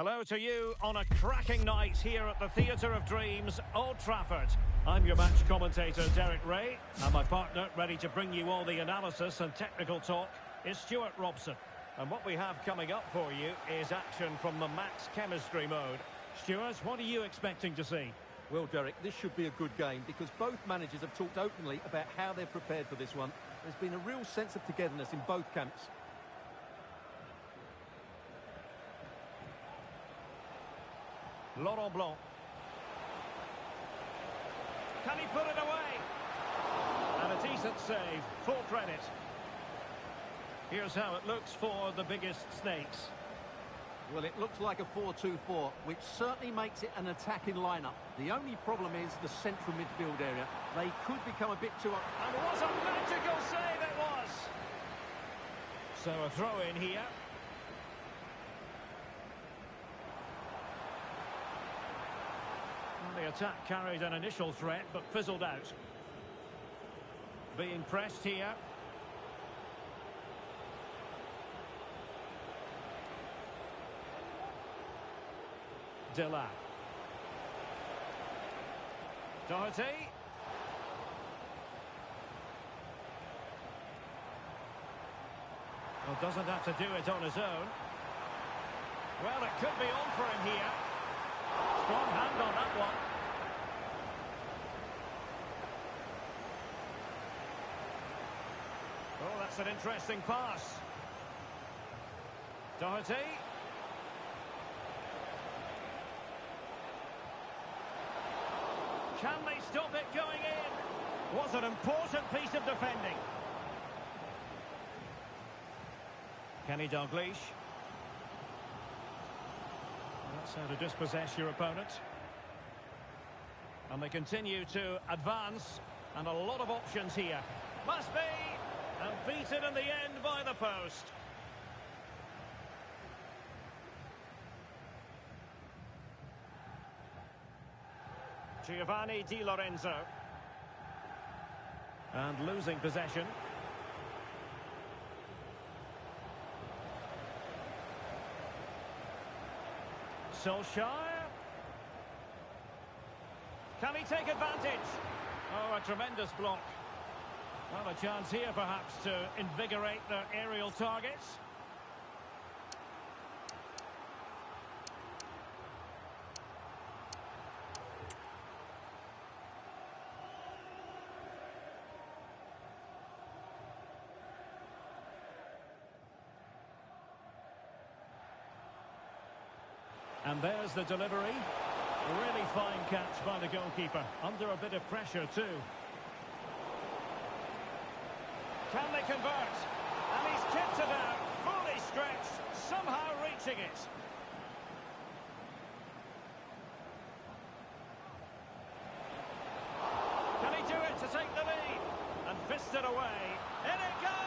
Hello to you on a cracking night here at the Theatre of Dreams, Old Trafford. I'm your match commentator, Derek Ray, and my partner, ready to bring you all the analysis and technical talk, is Stuart Robson. And what we have coming up for you is action from the max chemistry mode. Stuart, what are you expecting to see?
Well, Derek, this should be a good game because both managers have talked openly about how they're prepared for this one. There's been a real sense of togetherness in both camps.
Laurent Blanc. Can he put it away? And a decent save, full credit. Here's how it looks for the biggest snakes.
Well, it looks like a 4-2-4, which certainly makes it an attacking lineup. The only problem is the central midfield area. They could become a bit too...
And what a magical save it was! So a throw in here. The attack carried an initial threat, but fizzled out. Being pressed here. Delap. Doherty. Well, doesn't have to do it on his own. Well, it could be on for him here. Strong hand on that one. Oh, that's an interesting pass. Doherty. Can they stop it going in? Was an important piece of defending. Kenny Dalglish. That's how to dispossess your opponent. And they continue to advance. And a lot of options here. Must be! And beaten in the end by the post. Giovanni Di Lorenzo. And losing possession. Solskjaer. Can he take advantage? Oh, a tremendous block. Well, a chance here perhaps to invigorate their aerial targets. And there's the delivery. A really fine catch by the goalkeeper. Under a bit of pressure too. Can they convert? And he's kicked it out. Fully stretched. Somehow reaching it. Can he do it to take the lead? And fist it away. In it goes!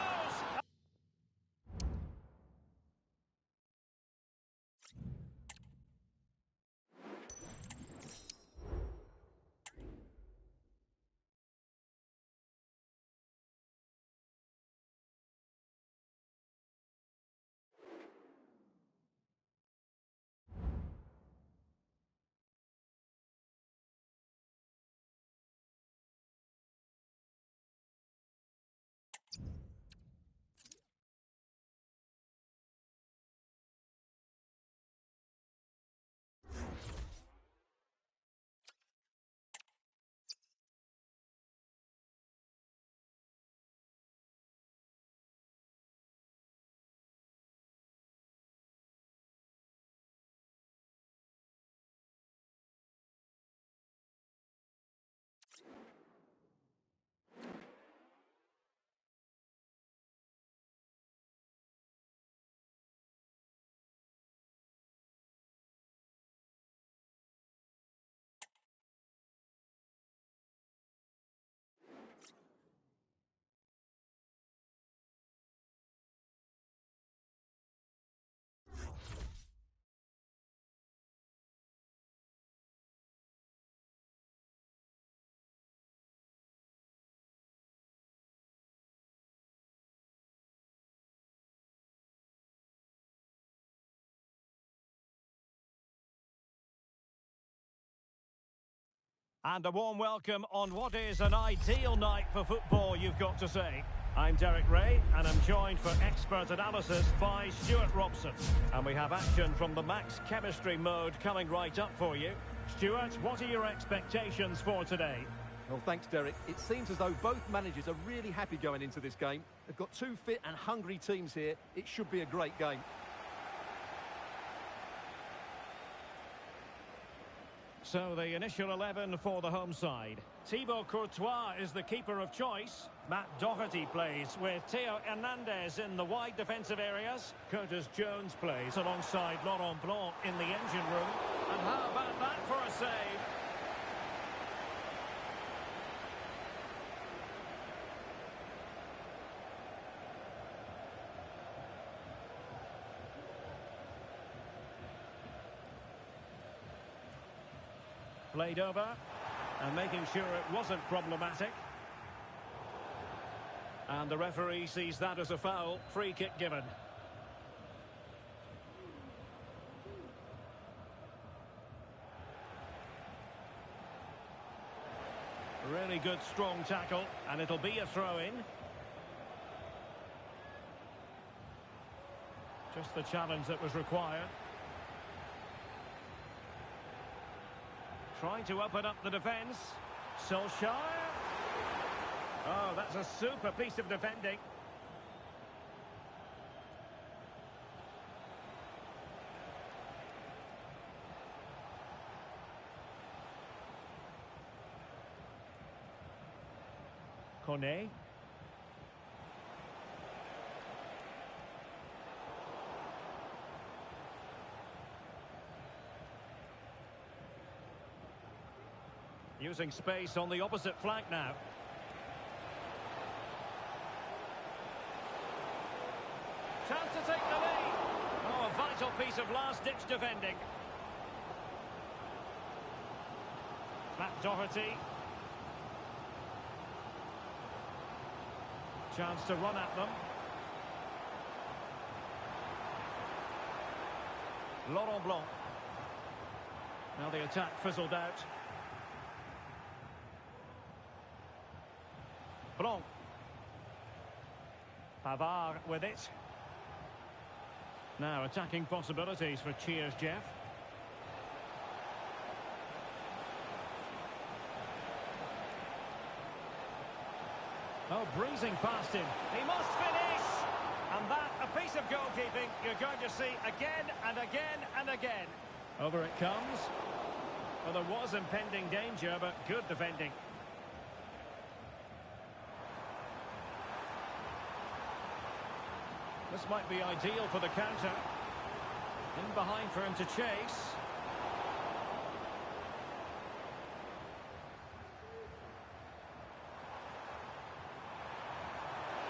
And a warm welcome on what is an ideal night for football, you've got to say. I'm Derek Ray, and I'm joined for expert analysis by Stuart Robson. And we have action from the Max Chemistry mode coming right up for you. Stuart, what are your expectations for today?
Well, thanks, Derek. It seems as though both managers are really happy going into this game. They've got two fit and hungry teams here. It should be a great game.
So the initial 11 for the home side. Thibaut Courtois is the keeper of choice. Matt Doherty plays with Theo Hernandez in the wide defensive areas. Curtis Jones plays alongside Laurent Blanc in the engine room. And how about that for a save? Played over and making sure it wasn't problematic. And the referee sees that as a foul. Free kick given. Really good strong tackle, and it'll be a throw-in. Just the challenge that was required. Trying to open up the defence. Solskjaer. Oh, that's a super piece of defending. Kone. Using space on the opposite flank now. Chance to take the lead. Oh, a vital piece of last-ditch defending. Matt Doherty. Chance to run at them. Laurent Blanc. Now the attack fizzled out. Blanc. Pavard with it. Now attacking possibilities for Cheers Jeff. Oh, breezing past him. He must finish! And that, a piece of goalkeeping you're going to see again and again and again. Over it comes. Well, there was impending danger, but good defending. This might be ideal for the counter. In behind for him to chase.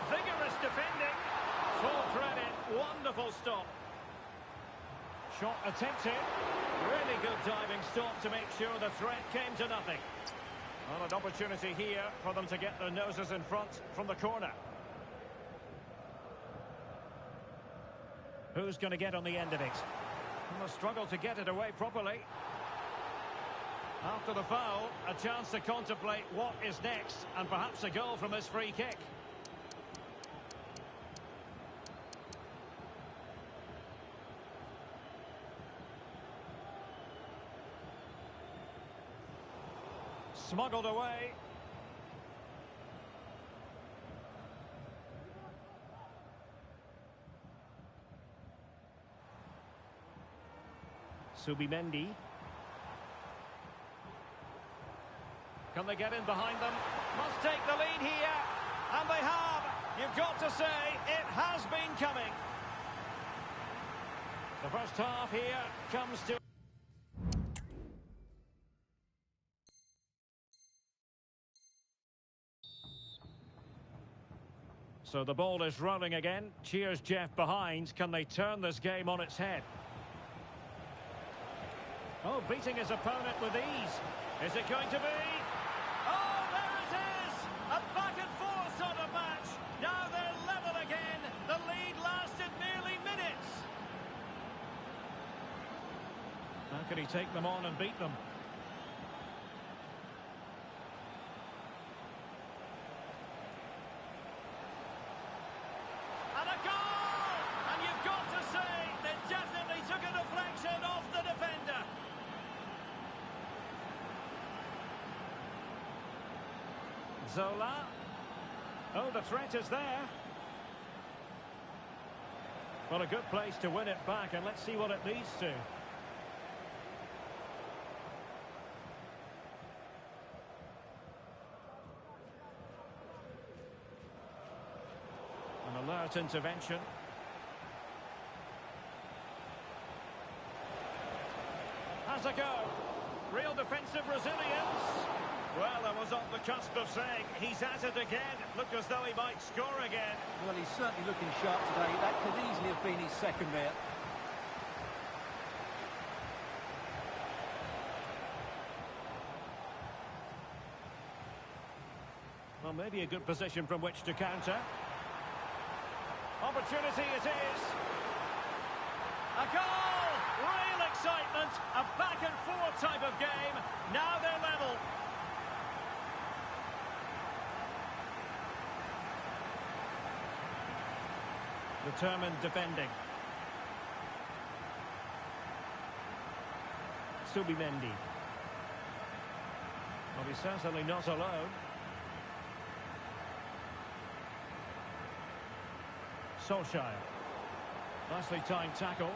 Vigorous defending. Full credit. Wonderful stop. Shot attempted. Really good diving stop to make sure the threat came to nothing. Well, an opportunity here for them to get their noses in front from the corner. Who's going to get on the end of it? Well, a struggle to get it away properly. After the foul, a chance to contemplate what is next, and perhaps a goal from this free kick. Smuggled away. Subimendi. Can they get in behind them? Must take the lead here. And they have. You've got to say, it has been coming. The first half here comes to... So the ball is rolling again. Cheers Jeff behind. Can they turn this game on its head? Oh, beating his opponent with ease. Is it going to be? Oh, there it is! A back and forth sort of match. Now they're level again. The lead lasted nearly minutes. How can he take them on and beat them? Zola. Oh, the threat is there. Well, a good place to win it back, and let's see what it leads to. An alert intervention. Has a go. Real defensive resilience. Well, I was on the cusp of saying he's at it again. Looked as though he might score again.
Well, he's certainly looking sharp today. That could easily have been his second there.
Well, maybe a good position from which to counter. Opportunity it is. A goal! Real excitement. A back-and-forth type of game. Now they're level. Determined defending. Subimendi. Well, he's certainly not alone. Solskjaer. Nicely timed tackle.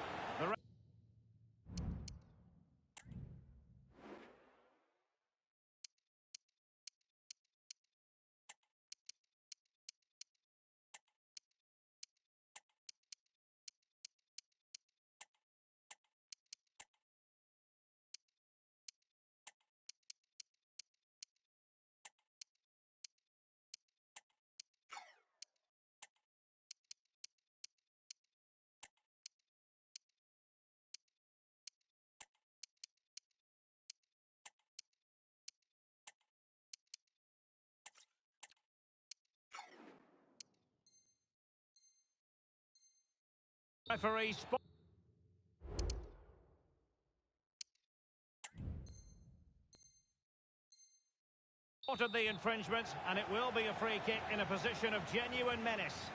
The referee spotted the infringement, and it will be a free kick in a position of genuine menace.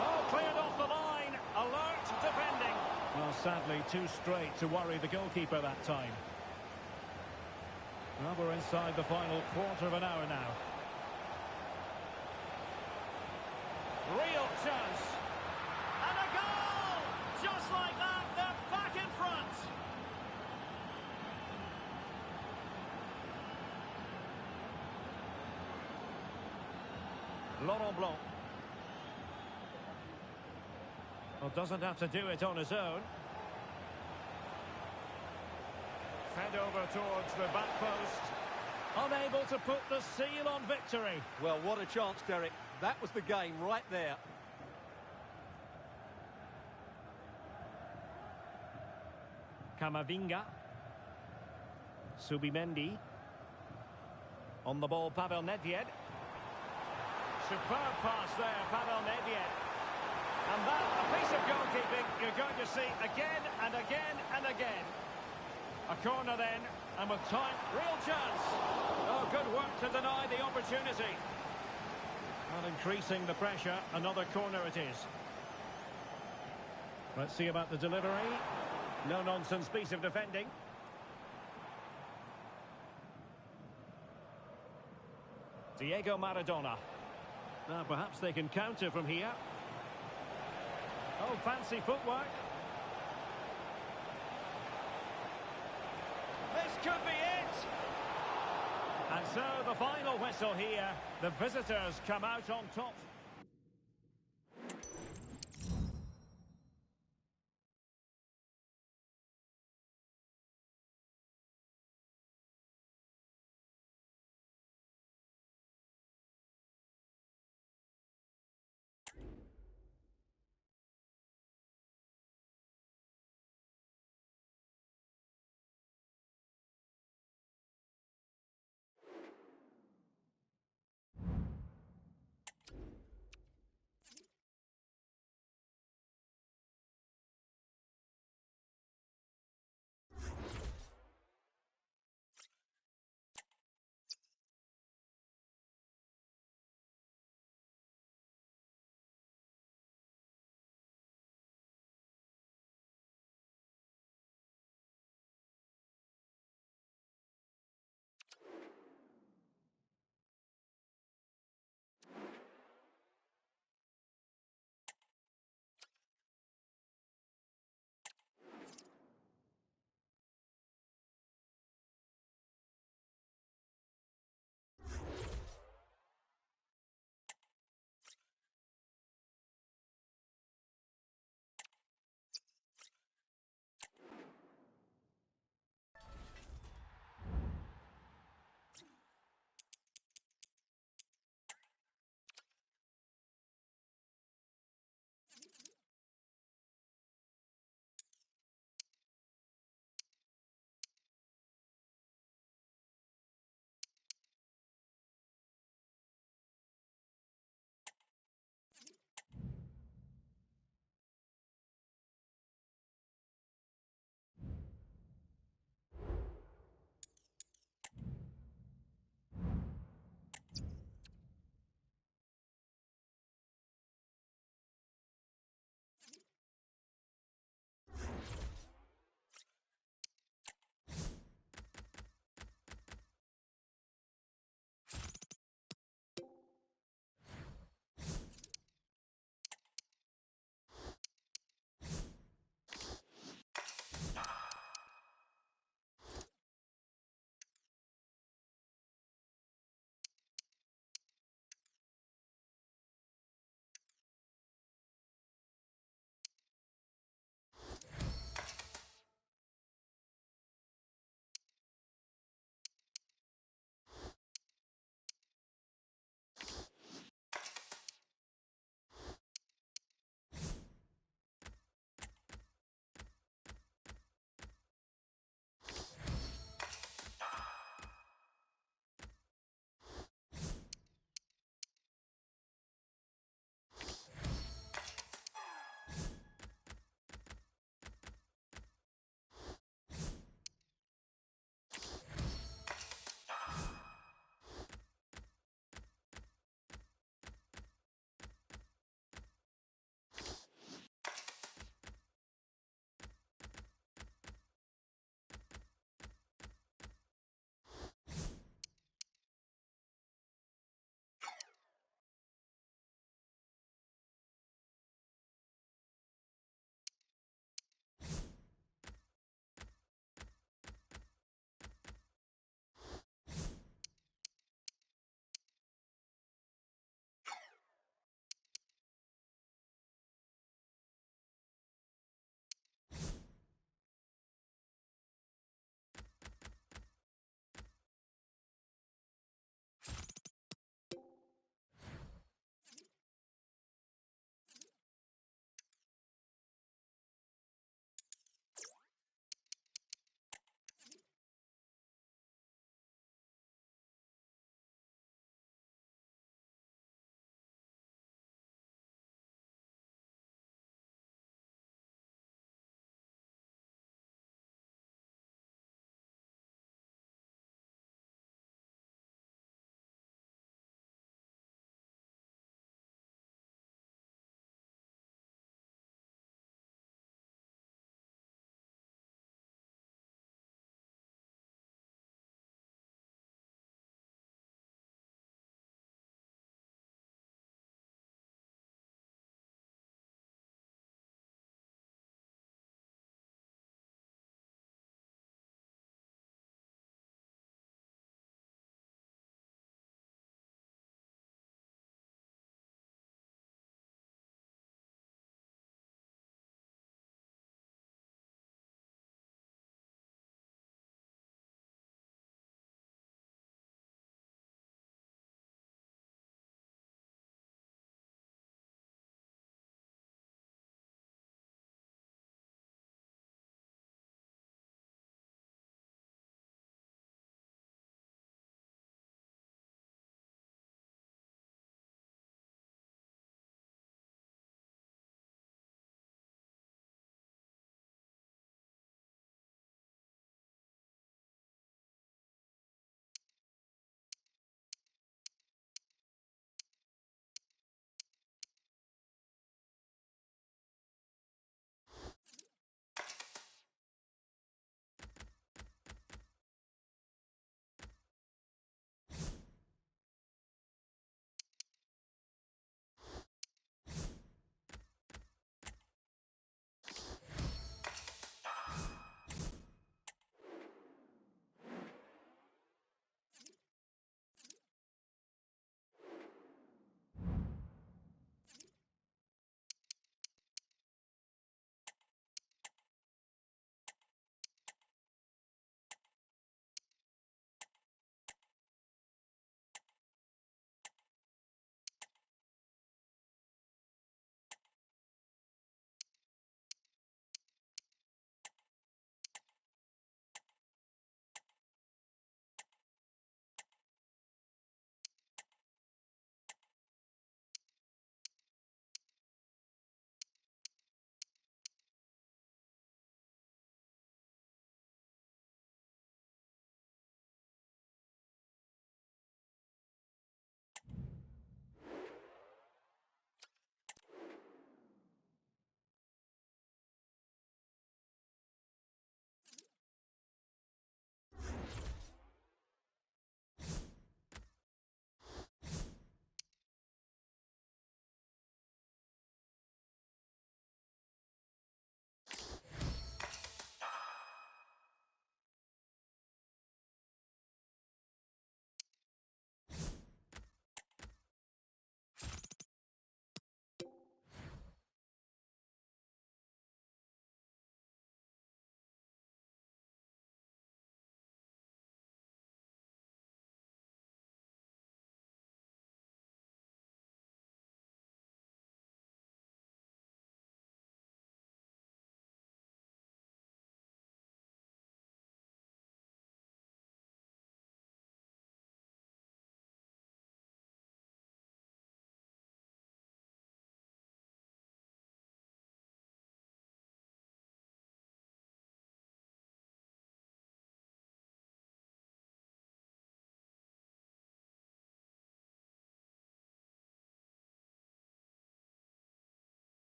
Oh, cleared off the line. Alert defending. Well, sadly, too straight to worry the goalkeeper that time. Well, we're inside the final quarter of an hour now. Real chance. And a goal! Just like that, they're back in front. Laurent Blanc. Well, doesn't have to do it on his own. Fed over towards the back post. Unable to put the seal on victory.
Well, what a chance, Derek. That was the game right there.
Camavinga. Subimendi. On the ball, Pavel Nedved. Superb pass there, Pavel Nedved. And that, a piece of goalkeeping you're going to see again and again and again. A corner then, and with time, real chance. Oh, good work to deny the opportunity. And increasing the pressure, another corner it is. Let's see about the delivery. No-nonsense piece of defending. Diego Maradona. Now perhaps they can counter from here. Oh, fancy footwork. This could be it. And so the final whistle here. The visitors come out on top.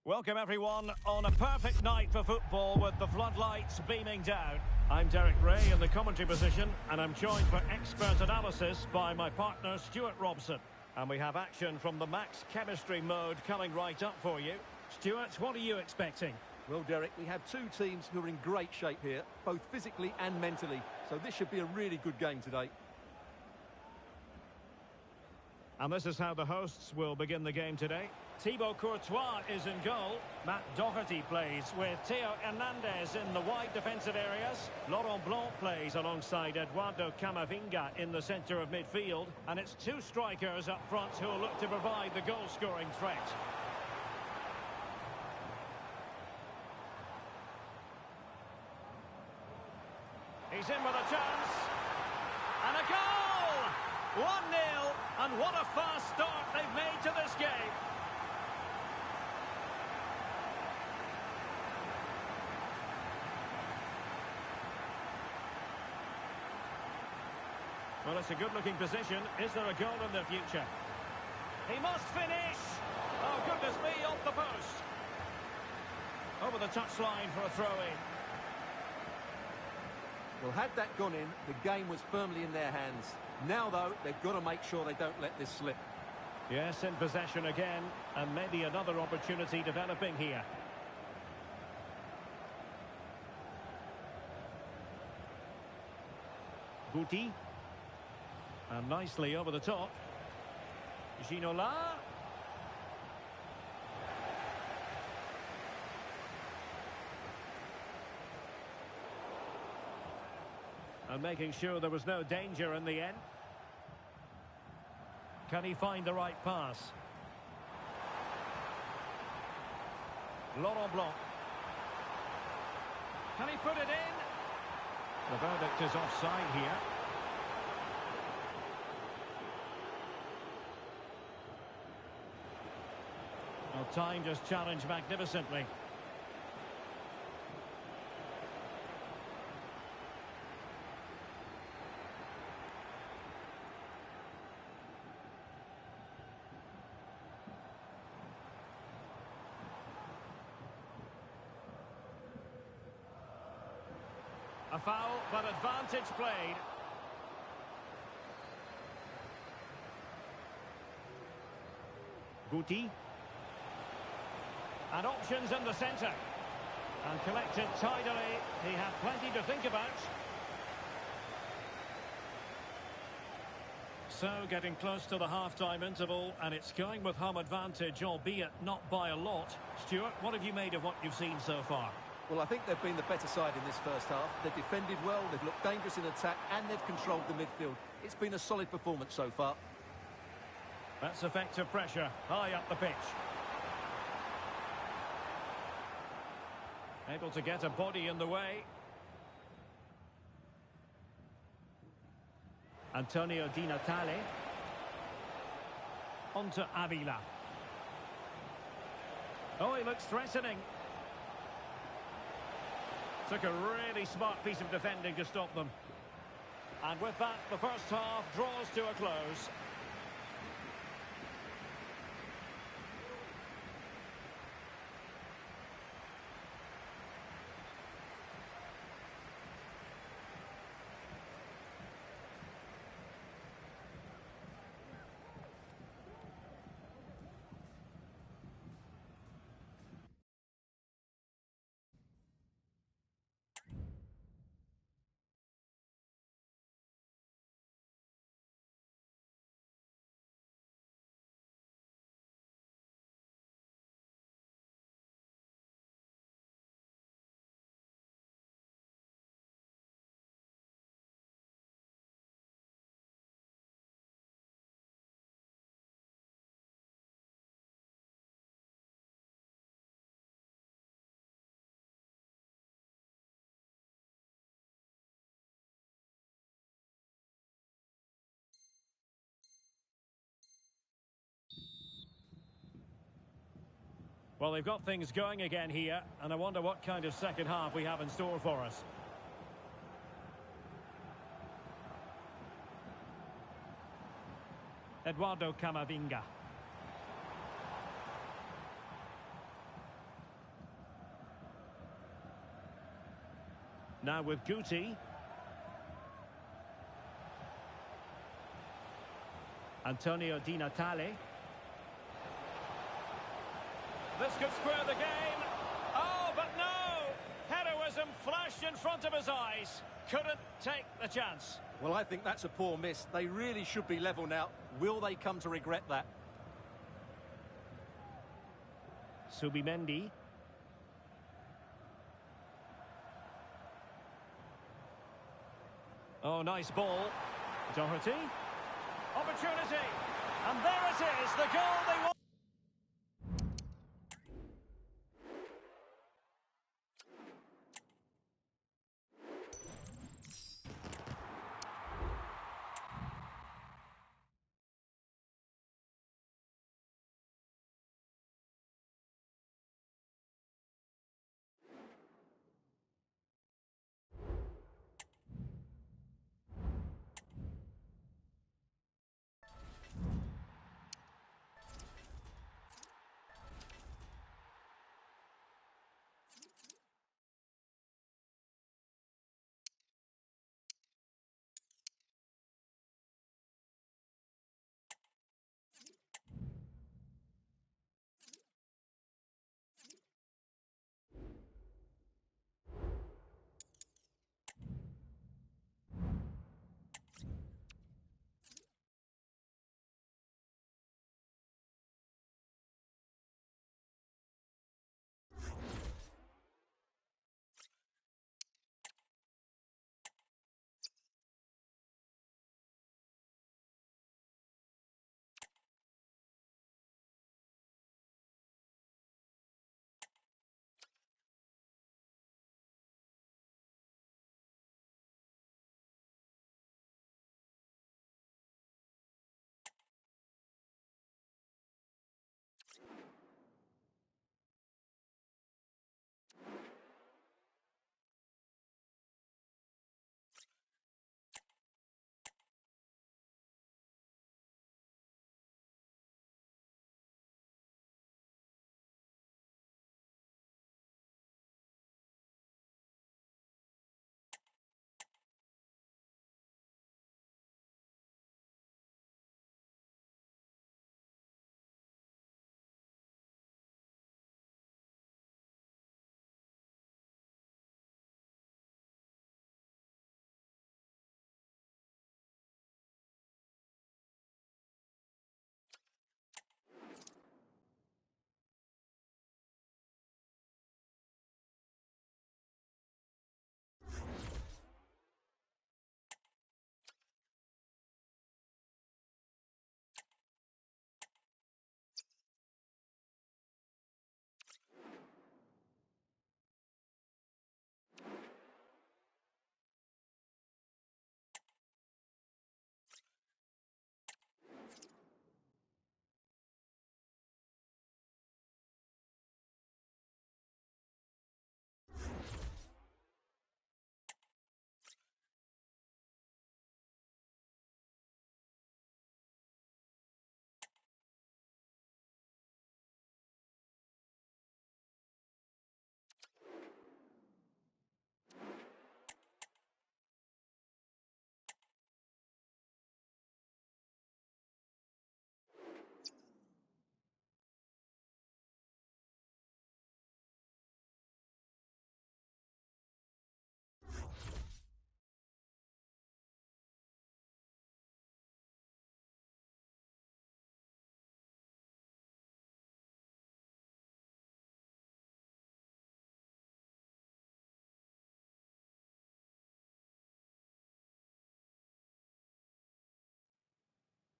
Welcome everyone on a perfect night for football with the floodlights beaming down. I'm Derek Ray in the commentary position and I'm joined for expert analysis by my partner Stuart Robson. And we have action from the max chemistry mode coming right up for you. Stuart, what are you expecting?
Well, Derek, we have two teams who are in great shape here, both physically and mentally. So this should be a really good game today.
And this is how the hosts will begin the game today. Thibaut Courtois is in goal. Matt Doherty plays with Theo Hernandez in the wide defensive areas. Laurent Blanc plays alongside Eduardo Camavinga in the centre of midfield. And it's two strikers up front who will look to provide the goal-scoring threat. He's in with a chance. And a goal! 1-0. And what a fast start they've made to this game. Well, it's a good-looking position. Is there a goal in the future? He must finish! Oh, goodness me, off the post. Over the touchline for a throw-in.
Well, had that gone in, the game was firmly in their hands. Now, though, they've got to make sure they don't let this slip.
Yes, in possession again, and maybe another opportunity developing here. Guti. And nicely over the top. Ginola. And making sure there was no danger in the end. Can he find the right pass? Laurent Blanc. Can he put it in? The verdict is offside here. Well, time just challenged magnificently. A foul, but advantage played. Guti. And options in the centre. And collected tidily. He had plenty to think about. So, getting close to the half-time interval, and it's going with home advantage, albeit not by a lot. Stuart, what have you made of what you've seen so far?
Well, I think they've been the better side in this first half. They've defended well, they've looked dangerous in attack, and they've controlled the midfield. It's been a solid performance so far.
That's effective pressure, high up the pitch. Able to get a body in the way. Antonio Di Natale. On to Avila. Oh, he looks threatening. Took a really smart piece of defending to stop them. And with that, the first half draws to a close. Well, they've got things going again here, and I wonder what kind of second half we have in store for us. Eduardo Camavinga. Now with Guti. Antonio Di Natale. This could square the game. Oh, but no! Heroism flashed in front of his eyes. Couldn't take the chance.
Well, I think that's a poor miss. They really should be level now. Will they come to regret that?
Subimendi. Oh, nice ball. Doherty. Opportunity. And there it is, the goal they want.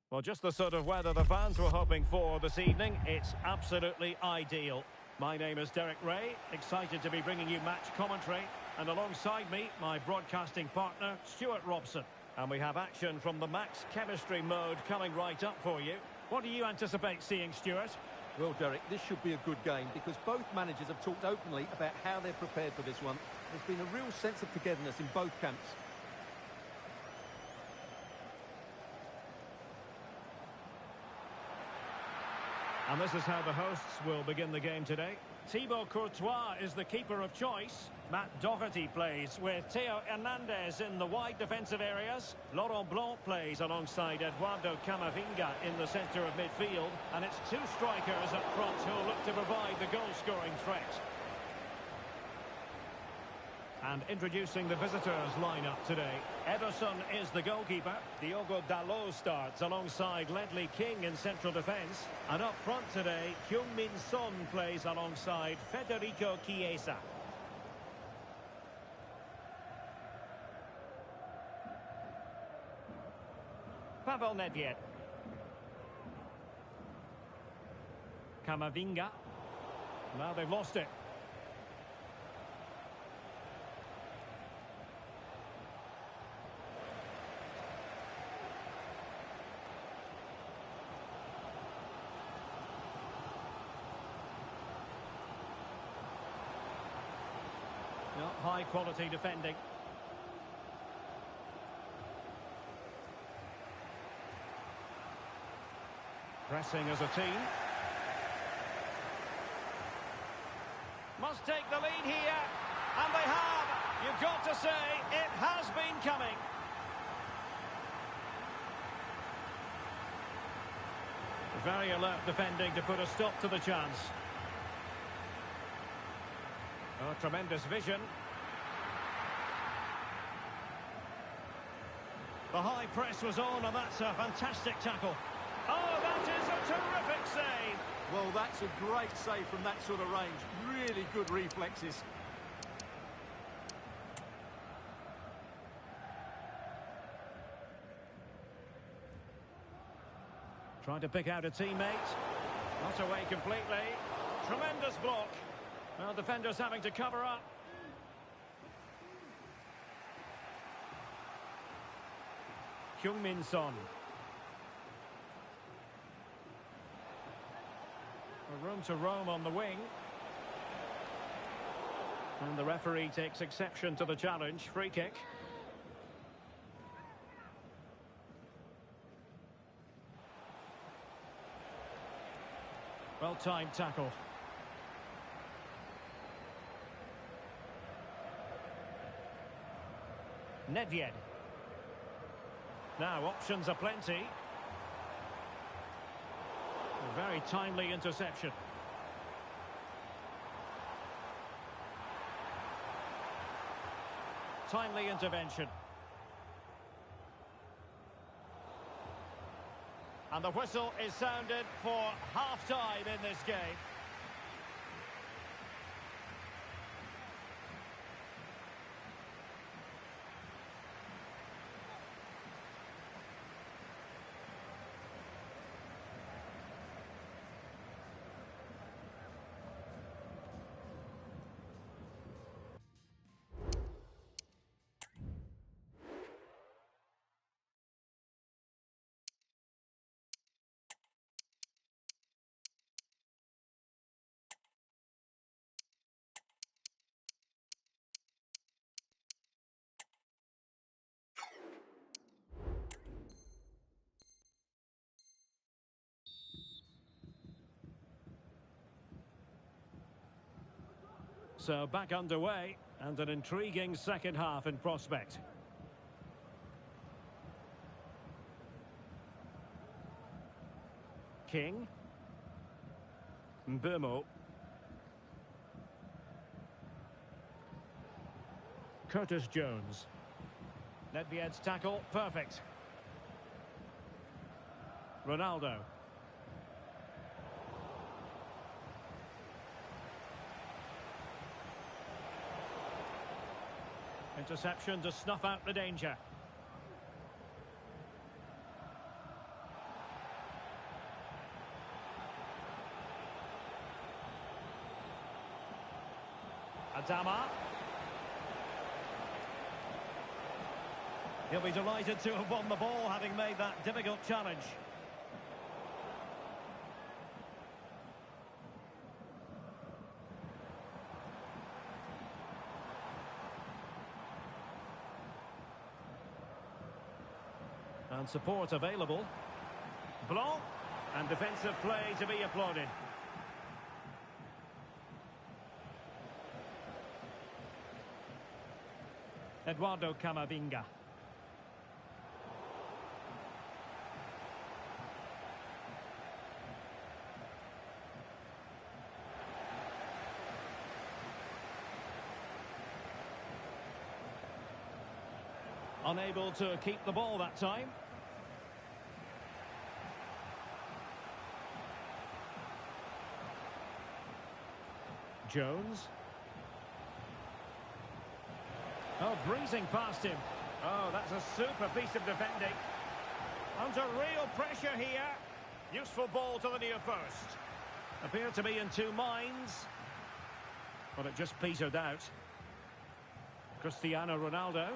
Well, just the sort of weather the fans were hoping for this evening. It's absolutely ideal. My name is Derek Ray, excited to be bringing you match commentary. And alongside me, my broadcasting partner, Stuart Robson. And we have action from the Max Chemistry mode coming right up for you. What do you anticipate seeing, Stuart?
Well, Derek, this should be a good game because both managers have talked openly about how they're prepared for this one. There's been a real sense of togetherness in both camps.
And this is how the hosts will begin the game today. Thibaut Courtois is the keeper of choice. Matt Doherty plays with Theo Hernandez in the wide defensive areas. Laurent Blanc plays alongside Eduardo Camavinga in the centre of midfield. And it's two strikers up front who'll look to provide the goal-scoring threat. And introducing the visitors lineup today. Ederson is the goalkeeper. Diogo Dalot starts alongside Ledley King in central defence. And up front today, Heung-min Son plays alongside Federico Chiesa. Pavel Nedved. Camavinga. Now they've lost it. High quality defending. Pressing as a team. Must take the lead here. And they have. You've got to say, it has been coming. Very alert defending to put a stop to the chance. Oh, tremendous vision. The high press was on, and that's a fantastic tackle. Oh, that is a terrific save.
Well, that's a great save from that sort of range. Really good reflexes.
Trying to pick out a teammate. Not away completely. Tremendous block. Well, defenders having to cover up. Heung-min Son. Room to roam on the wing. And the referee takes exception to the challenge. Free kick. Well-timed tackle. Nedved. Now options are plenty. A very timely interception. Timely intervention. And the whistle is sounded for half-time in this game. So back underway, and an intriguing second half in prospect. King. Mbeumo. Curtis Jones. Nedved's tackle, perfect. Ronaldo. Interception to snuff out the danger. Adama. He'll be delighted to have won the ball, having made that difficult challenge. And support available. Blanc. And defensive play to be applauded. Eduardo Camavinga. Unable to keep the ball that time. Jones. Oh, breezing past him. Oh, that's a super piece of defending. Under real pressure here. Useful ball to the near post. Appeared to be in two minds. But it just petered out. Cristiano Ronaldo.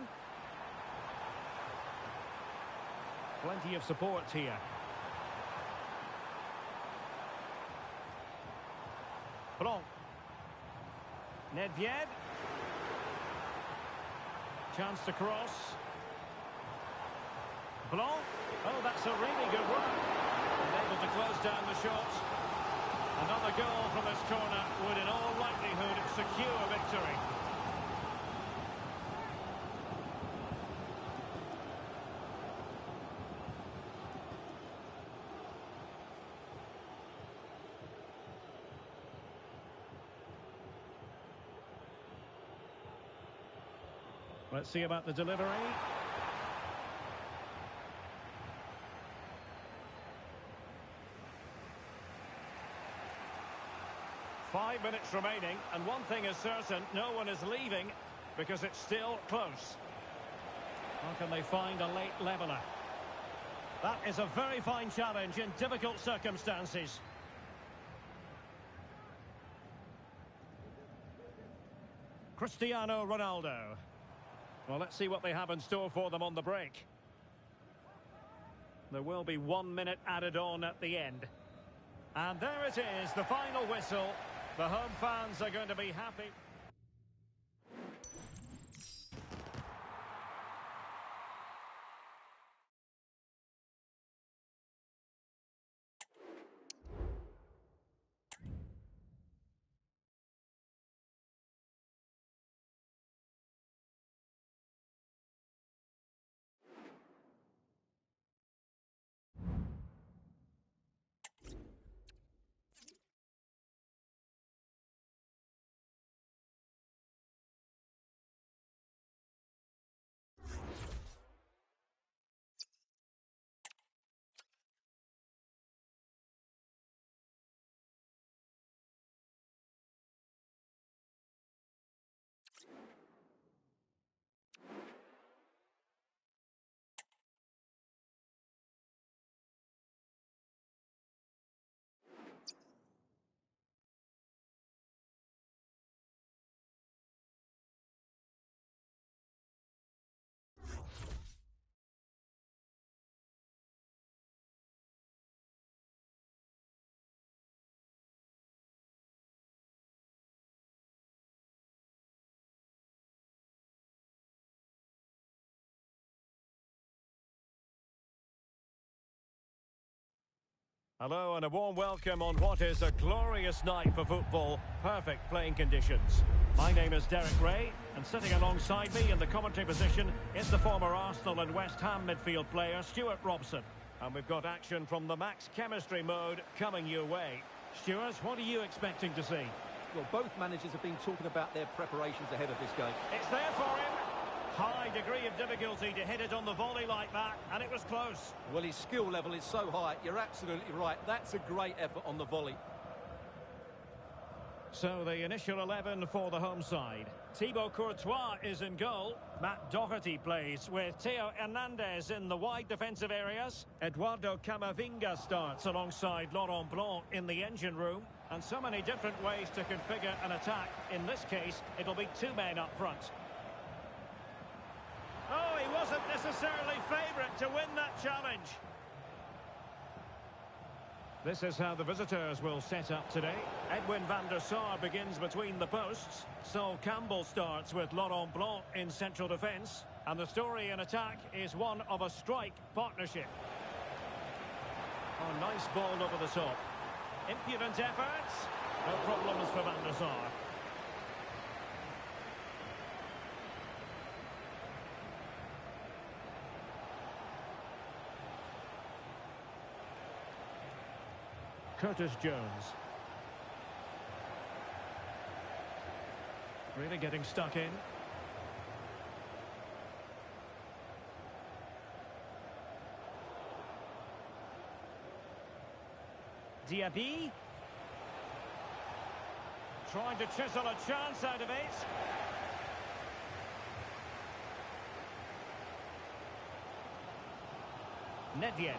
Plenty of support here. Blanc. Nedved. Chance to cross. Blanc. Oh, that's a really good run. And able to close down the shot. Another goal from this corner would in all likelihood secure victory. Let's see about the delivery. Five minutes remaining, and one thing is certain, no one is leaving because it's still close. How can they find a late leveller? That is a very fine challenge in difficult circumstances. Cristiano Ronaldo. Well, let's see what they have in store for them on the break. There will be 1 minute added on at the end. And there it is, the final whistle. The home fans are going to be happy. Hello and a warm welcome on what is a glorious night for football. Perfect playing conditions. My name is Derek Ray, and sitting alongside me in the commentary position is the former Arsenal and West Ham midfield player Stuart Robson. And we've got action from the max chemistry mode coming your way. Stuart, what are you expecting to see?
Well, both managers have been talking about their preparations ahead of this game.
It's there for him. High degree of difficulty to hit it on the volley like that, and it was close.
Well, his skill level is so high, you're absolutely right. That's a great effort on the volley.
So the initial 11 for the home side. Thibaut Courtois is in goal. Matt Doherty plays with Theo Hernandez in the wide defensive areas. Eduardo Camavinga starts alongside Laurent Blanc in the engine room. And so many different ways to configure an attack. In this case, it'll be two men up front. Oh, he wasn't necessarily favourite to win that challenge. This is how the visitors will set up today. Edwin van der Sar begins between the posts. Sol Campbell starts with Laurent Blanc in central defence. And the story in attack is one of a strike partnership. Oh, nice ball over the top. Impudent efforts. No problems for Van der Sar. Curtis Jones. Really getting stuck in. Diaby. Trying to chisel a chance out of it. Nedved.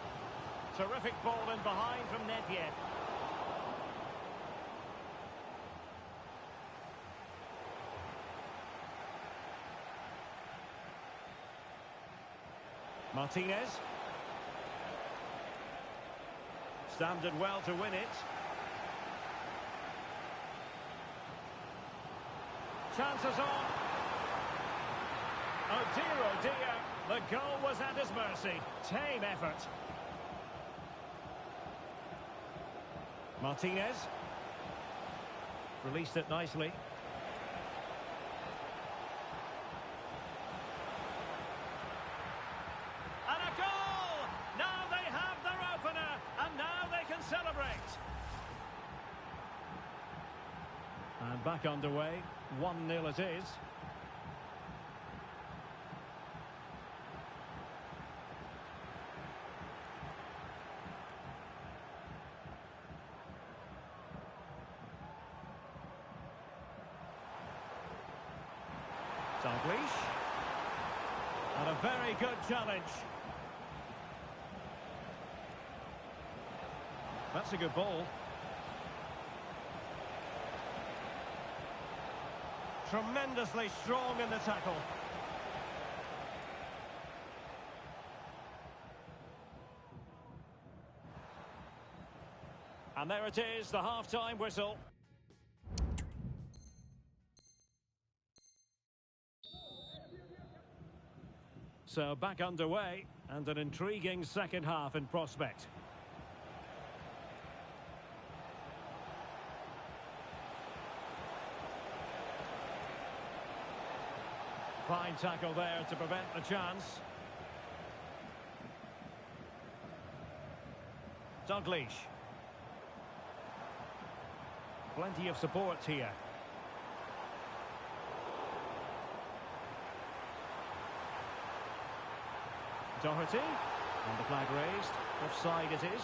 Terrific ball in behind from Nedved. Martinez. Stabbed it well to win it. Chances on. Oh dear, the goal was at his mercy. Tame effort. Martinez. Released it nicely. And a goal! Now they have their opener, and now they can celebrate. And back underway. 1-0 it is. Dalglish. And a very good challenge. That's a good ball. Tremendously strong in the tackle. And there it is, the half-time whistle. So back underway, and an intriguing second half in prospect. Fine tackle there to prevent the chance. Dalglish. Plenty of support here. Doherty. And the flag raised. Offside it is.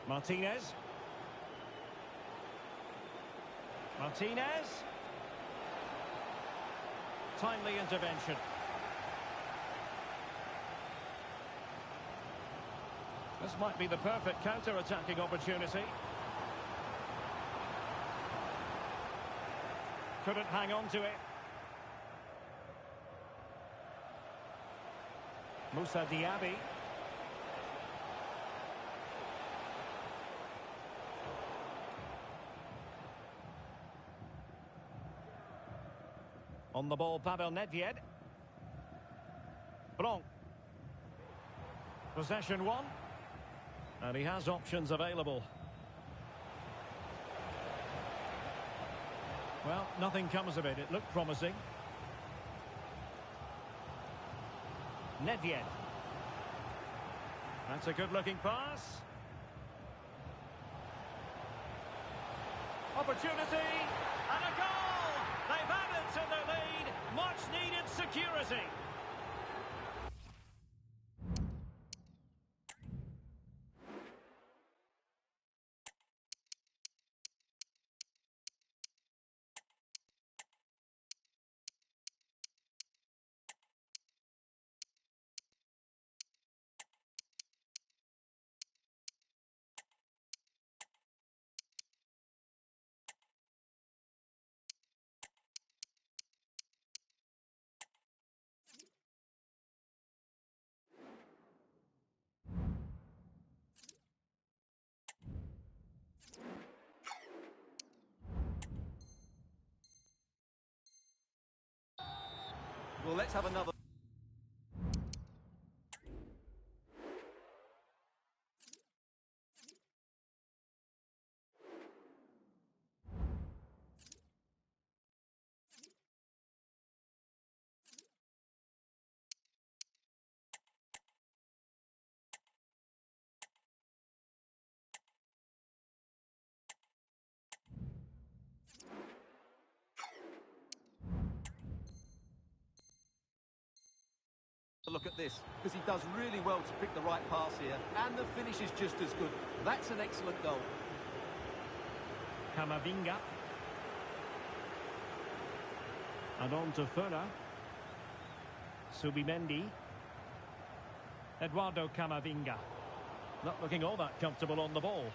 Martinez. Martinez. Timely intervention. This might be the perfect counter-attacking opportunity. Couldn't hang on to it. Moussa Diaby. On the ball, Pavel Nedved. Blanc. Possession one. And he has options available. Well, nothing comes of it. It looked promising. Nedved. That's a good-looking pass. Opportunity. And a goal! They've added to their lead. Much-needed security.
Well, let's have another. Look at this, because he does really well to pick the right pass here, and the finish is just as good. That's an excellent goal.
Camavinga. And on to Fura. Subimendi. Eduardo Camavinga. Not looking all that comfortable on the ball.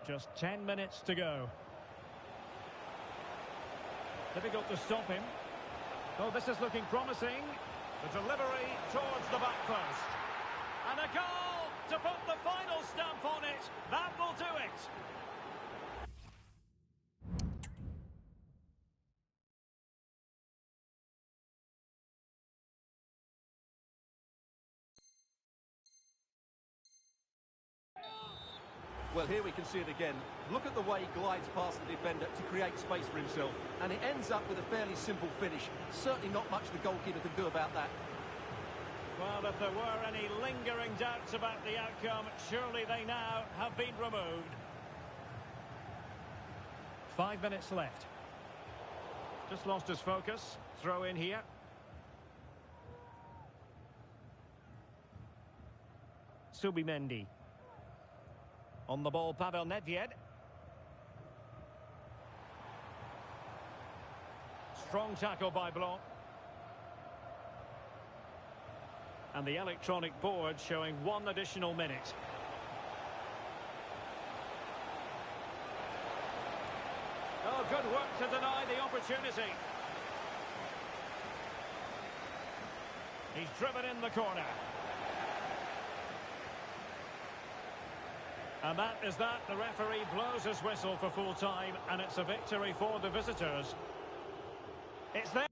Just 10 minutes to go. Difficult to stop him. Oh, this is looking promising. The delivery towards the back post. And a goal to put the final stamp on it. That will do it.
Well, here we can see it again. Look at the way he glides past the defender to create space for himself. And it ends up with a fairly simple finish. Certainly not much the goalkeeper can do about that.
Well, if there were any lingering doubts about the outcome, surely they now have been removed. 5 minutes left. Just lost his focus. Throw in here. Subimendi. On the ball, Pavel Nedved. Strong tackle by Blanc. And the electronic board showing 1 additional minute. Oh, good work to deny the opportunity. He's driven in the corner. And that is that. The referee blows his whistle for full time, and it's a victory for the visitors. It's there.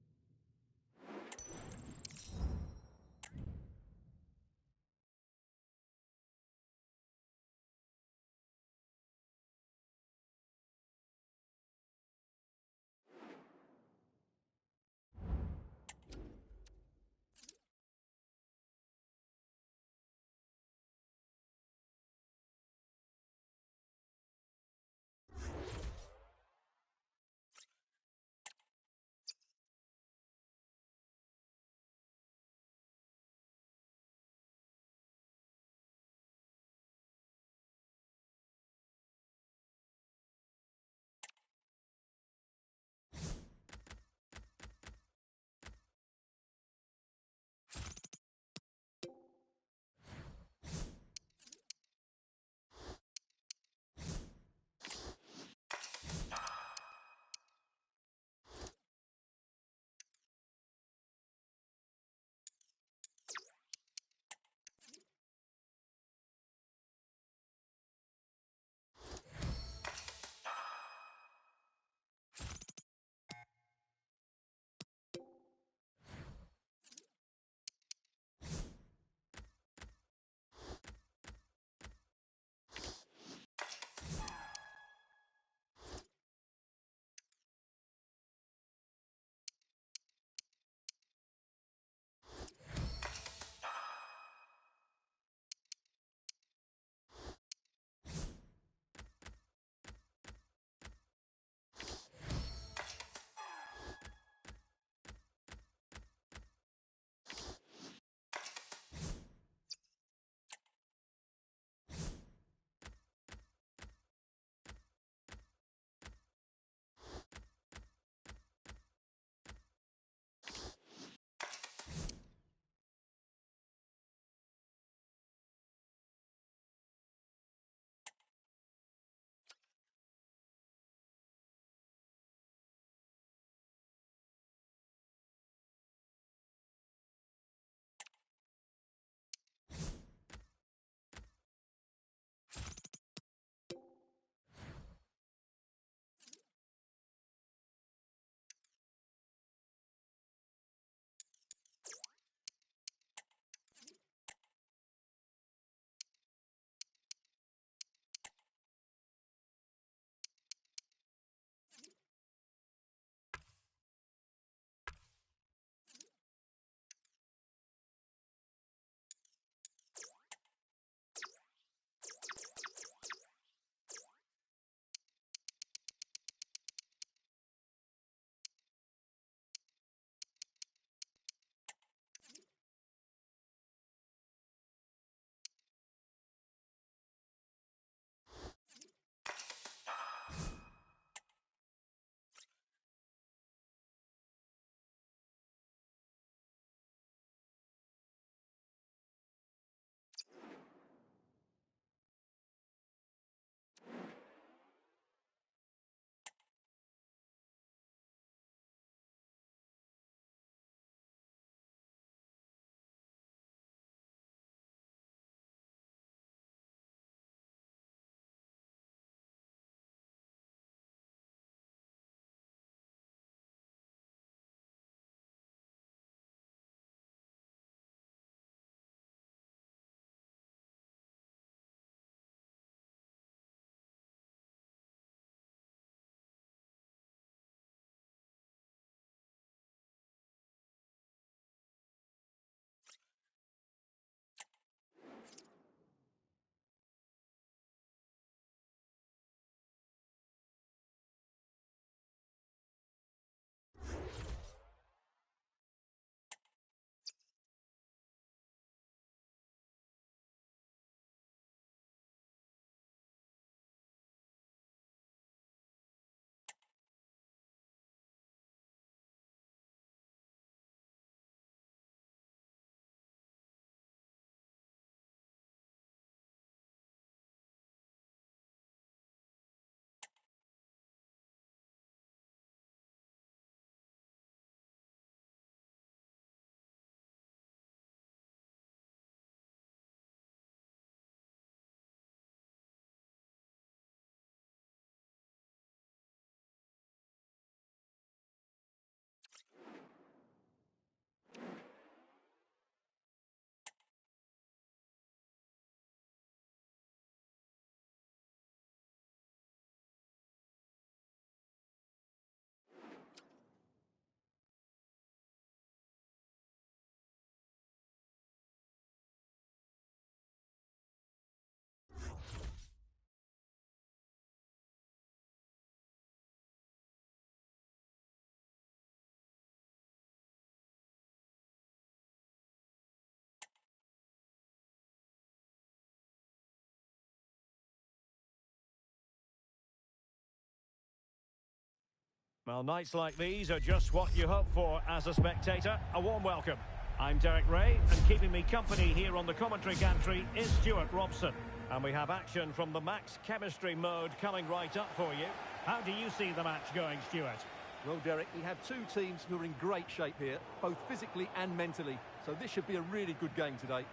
Well, nights like these are just what you hope for as a spectator. A warm welcome. I'm Derek Ray, and keeping me company here on the commentary gantry is Stuart Robson. And we have action from the max chemistry mode coming right up for you. How do you see the match going, Stuart?
Well, Derek, we have two teams who are in great shape here, both physically and mentally. So this should be a really good game today.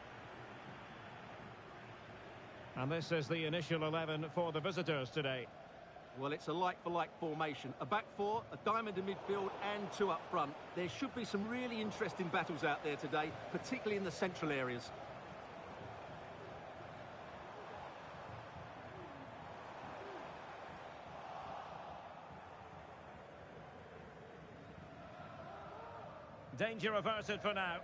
And this is the initial 11 for the visitors today.
Well, it's a like-for-like formation. A back four, a diamond in midfield, and two up front. There should be some really interesting battles out there today, particularly in the central areas.
Danger averted for now.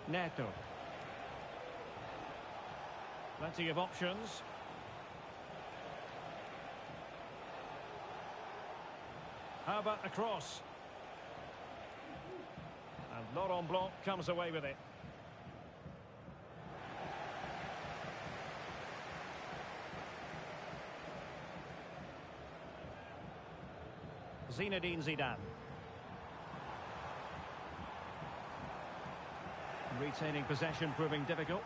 Neto. Plenty of options. How about the cross? And Laurent Blanc comes away with it. Zinedine Zidane. Retaining possession proving difficult.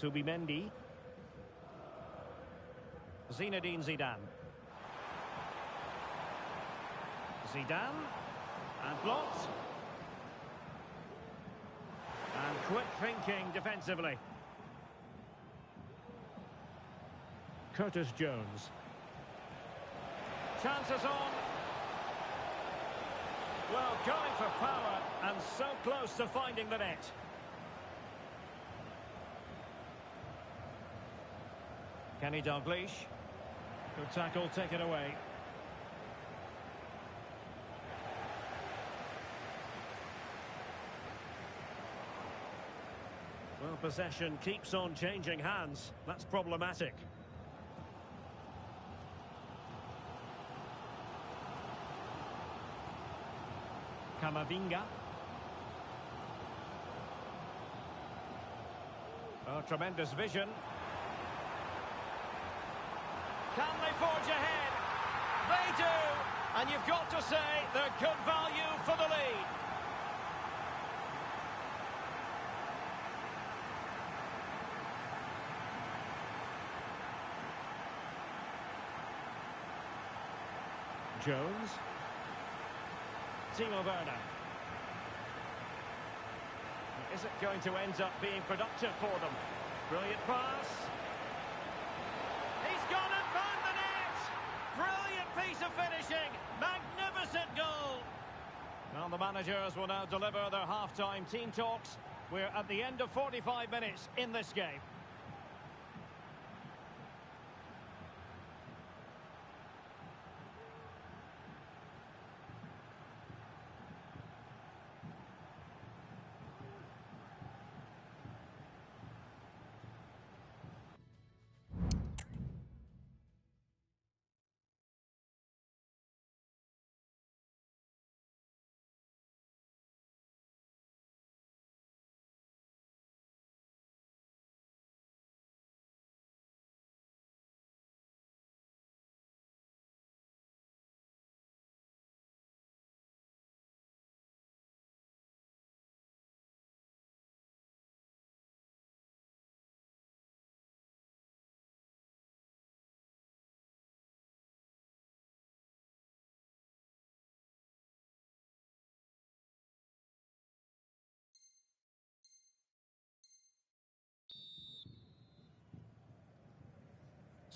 Subimendi. Zinedine Zidane. Zidane. And blocked. And quick thinking defensively. Curtis Jones. Chances on. Well, going for power and so close to finding the net. Kenny Dalglish. Good tackle, take it away. Well, possession keeps on changing hands. That's problematic. Camavinga. Oh, tremendous vision. Can they forge ahead? They do! And you've got to say they're good value for the lead. Jones. Timo Werner. Is it going to end up being productive for them? Brilliant pass. He's gone and found the net! Brilliant piece of finishing! Magnificent goal! Now the managers will now deliver their half-time team talks. We're at the end of 45 minutes in this game.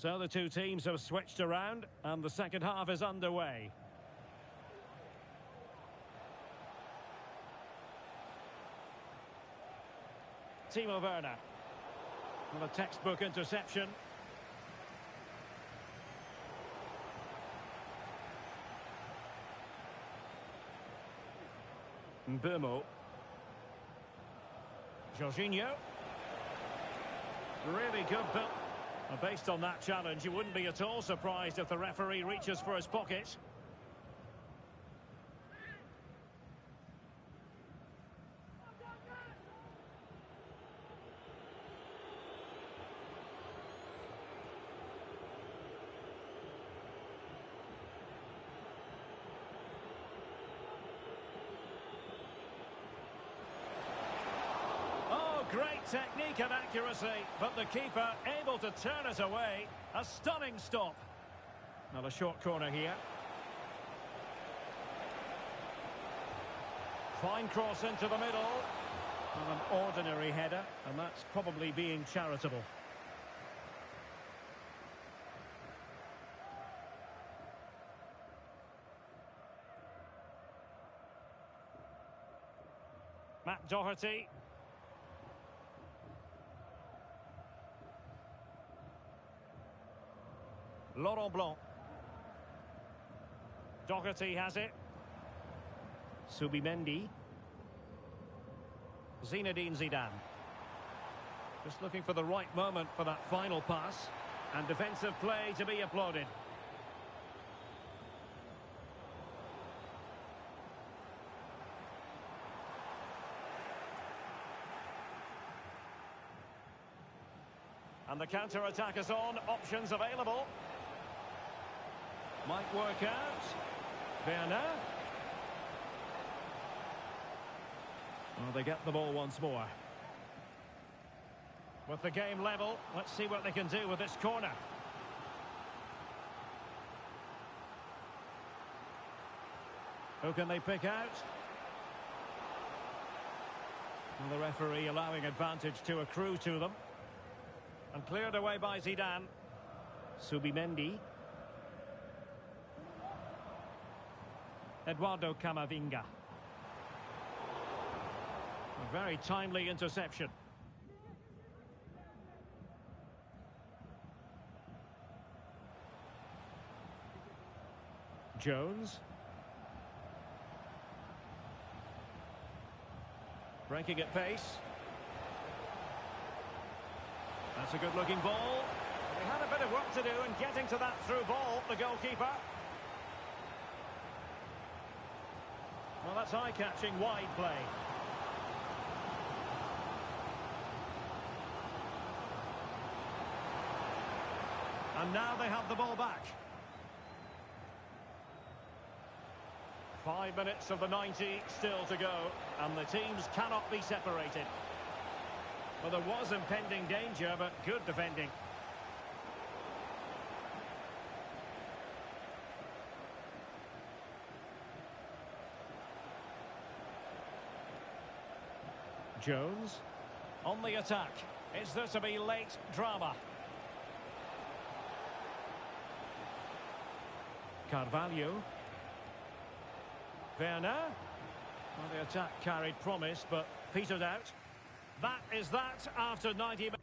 So the two teams have switched around and the second half is underway. Timo Werner. Well, a textbook interception. Mbeumo. Jorginho. Really good build. And based on that challenge, you wouldn't be at all surprised if the referee reaches for his pocket. Great technique and accuracy, but the keeper able to turn it away. A stunning stop. Now a short corner here. Fine cross into the middle. Well, an ordinary header, and that's probably being charitable. Matt Doherty. Laurent Blanc. Doherty has it. Subimendi. Zinedine Zidane. Just looking for the right moment for that final pass. And defensive play to be applauded. And the counter-attack is on. Options available. Might work out. Werner. Well, they get the ball once more. With the game level, let's see what they can do with this corner. Who can they pick out? Well, the referee allowing advantage to accrue to them. And cleared away by Zidane. Subimendi. Eduardo Camavinga. A very timely interception. Jones. Breaking at pace. That's a good-looking ball. They had a bit of work to do in getting to that through ball, the goalkeeper. Well, that's eye-catching wide play. And now they have the ball back. 5 minutes of the 90 still to go, and the teams cannot be separated. Well, there was impending danger, but good defending. Jones on the attack. Is there to be late drama? Carvalho. Werner. Well, the attack carried promise, but petered out. That is that after 90 minutes.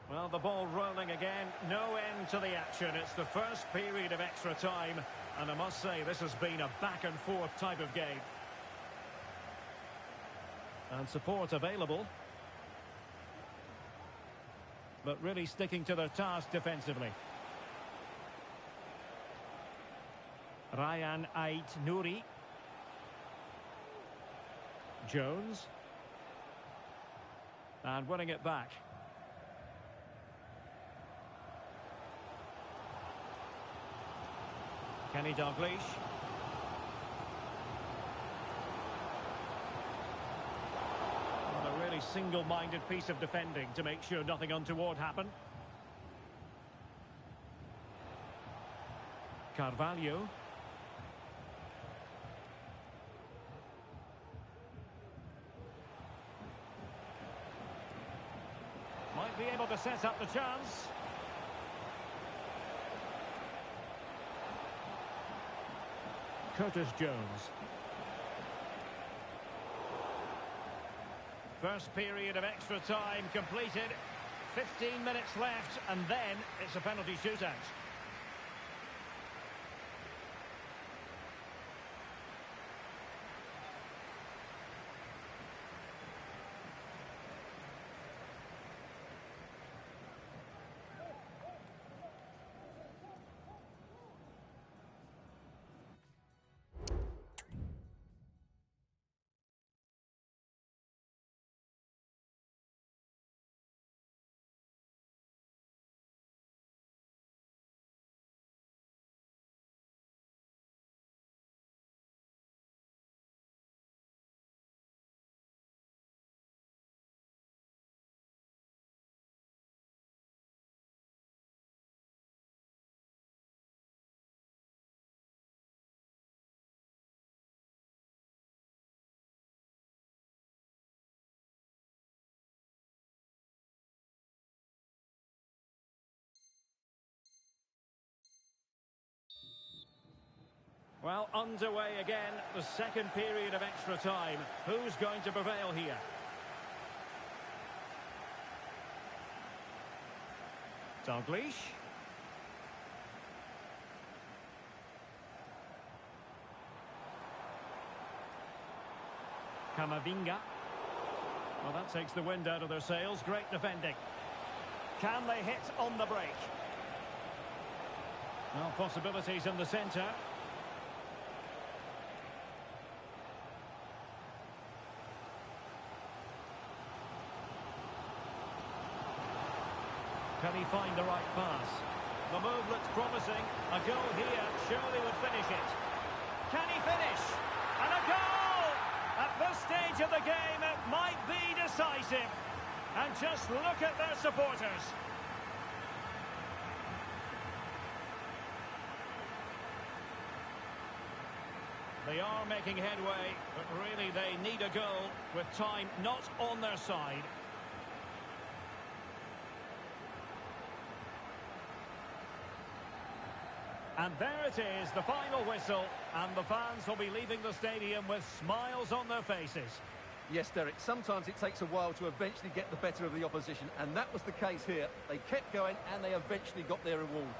Well, the ball rolling again. No end to the action. It's the first period of extra time. And I must say, this has been a back-and-forth type of game. And support available. But really sticking to their task defensively. Ryan Ait-Nouri. Jones. And winning it back. Kenny Dalglish. Well, a really single-minded piece of defending to make sure nothing untoward happened. Carvalho. Might be able to set up the chance. Curtis Jones. First period of extra time completed. 15 minutes left, and then it's a penalty shootout. Well, underway again, the second period of extra time. Who's going to prevail here? Dalglish. Camavinga. Well, that takes the wind out of their sails. Great defending. Can they hit on the break? Well, possibilities in the centre. Can he find the right pass? The move looks promising. A goal here surely would finish it. Can he finish? And a goal! At this stage of the game, it might be decisive. And just look at their supporters. They are making headway, but really they need a goal with time not on their side. And there it is, the final whistle, and the fans will be leaving the stadium with smiles on their faces.
Yes, Derek, sometimes it takes a while to eventually get the better of the opposition, and that was the case here. They kept going, and they eventually got their reward.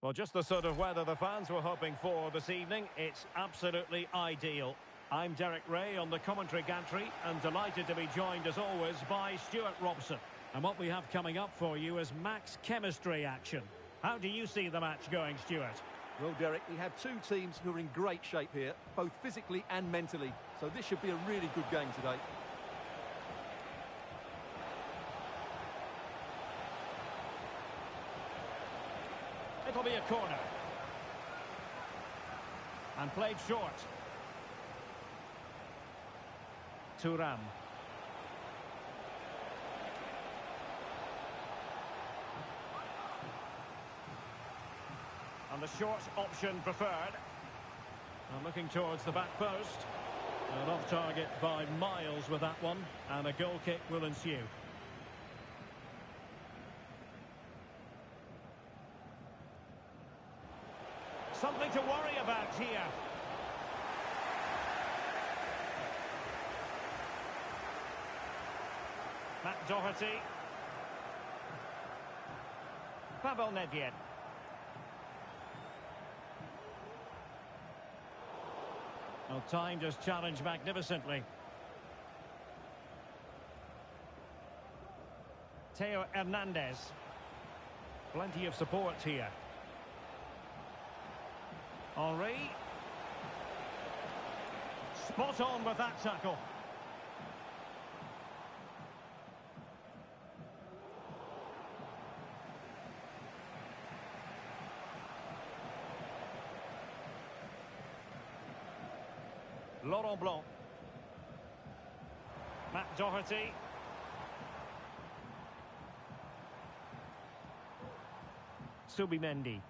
Well, just the sort of weather the fans were hoping for this evening. It's absolutely ideal. I'm Derek Ray on the commentary gantry and delighted to be joined as always by Stuart Robson. And what we have coming up for you is max chemistry action. How do you see the match going, Stuart?
Well, Derek, we have two teams who are in great shape here, both physically and mentally. So this should be a really good game today.
It'll be a corner. And played short. Thuram. And the short option preferred. And looking towards the back post. And off target by miles with that one. And a goal kick will ensue. Something to worry about here. Matt Doherty. Pavel Nedved. Well, timed his challenge magnificently. Theo Hernandez. Plenty of support here. Henry. Spot on with that tackle. Laurent Blanc. Matt Doherty. Subimendi.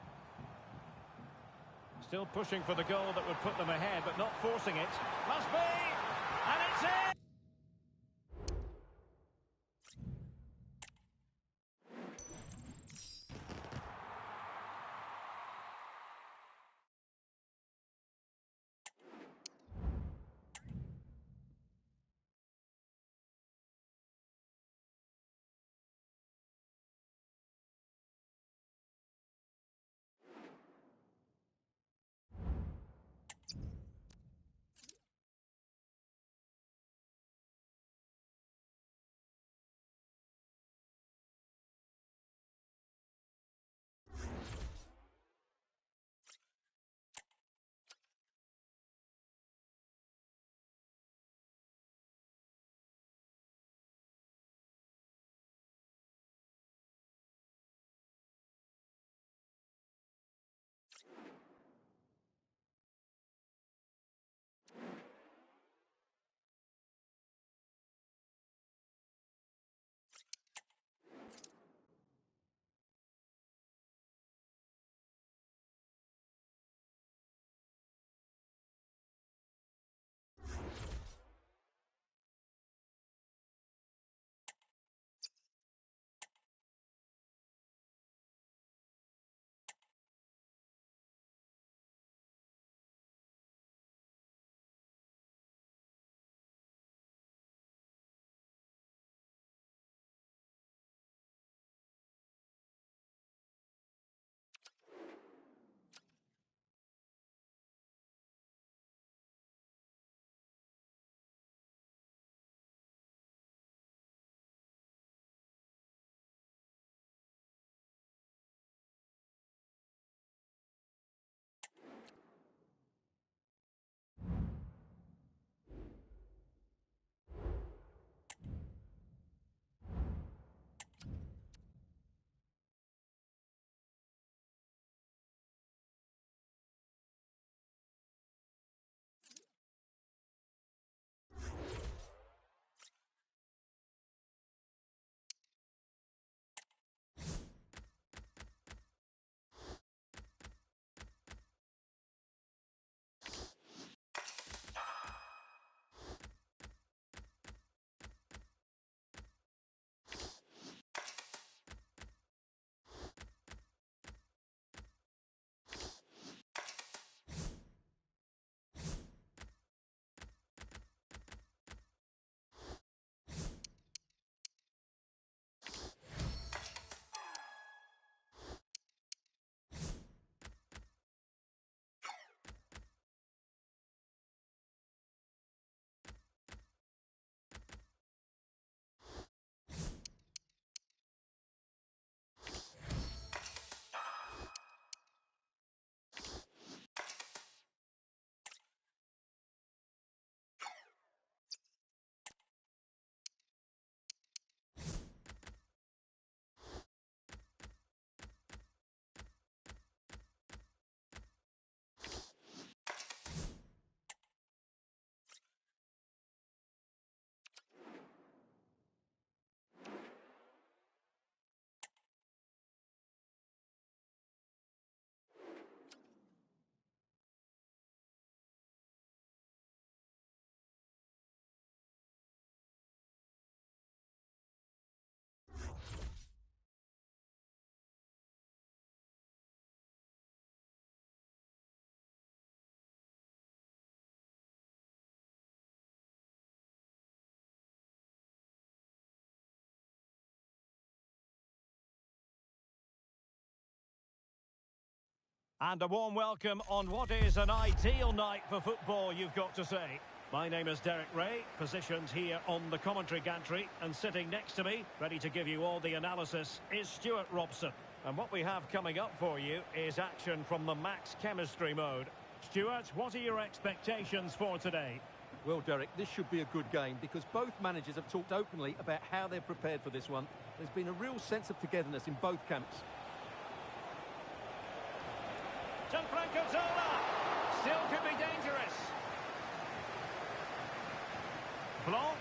Still pushing for the goal that would put them ahead, but not forcing it. Must be! And it's in! And a warm welcome on what is an ideal night for football, you've got to say. My name is Derek Ray, positioned here on the commentary gantry, and sitting next to me, ready to give you all the analysis, is Stuart Robson. And what we have coming up for you is action from the max chemistry mode. Stuart, what are your expectations for today?
Well, Derek, this should be a good game because both managers have talked openly about how they're prepared for this one. There's been a real sense of togetherness in both camps.
Gianfranco Zola still could be dangerous. Blanc.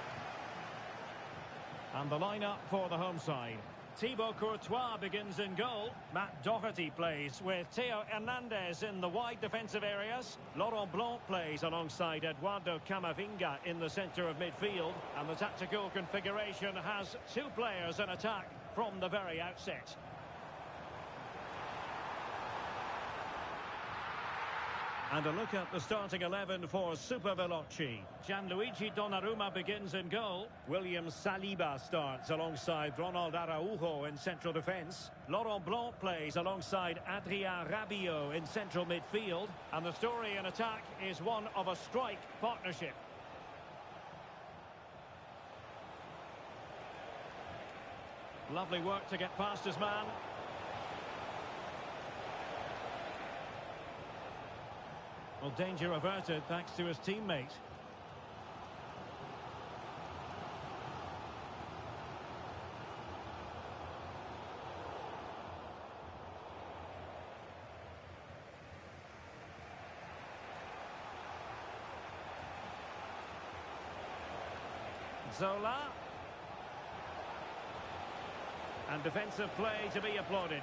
And the lineup for the home side. Thibaut Courtois begins in goal. Matt Doherty plays with Theo Hernandez in the wide defensive areas. Laurent Blanc plays alongside Eduardo Camavinga in the centre of midfield. And the tactical configuration has two players in attack from the very outset. And a look at the starting 11 for Super Veloci. Gianluigi Donnarumma begins in goal. William Saliba starts alongside Ronald Araujo in central defence. Laurent Blanc plays alongside Adrien Rabiot in central midfield. And the story in attack is one of a strike partnership. Lovely work to get past his man. Well, danger averted thanks to his teammate. Zola. And defensive play to be applauded.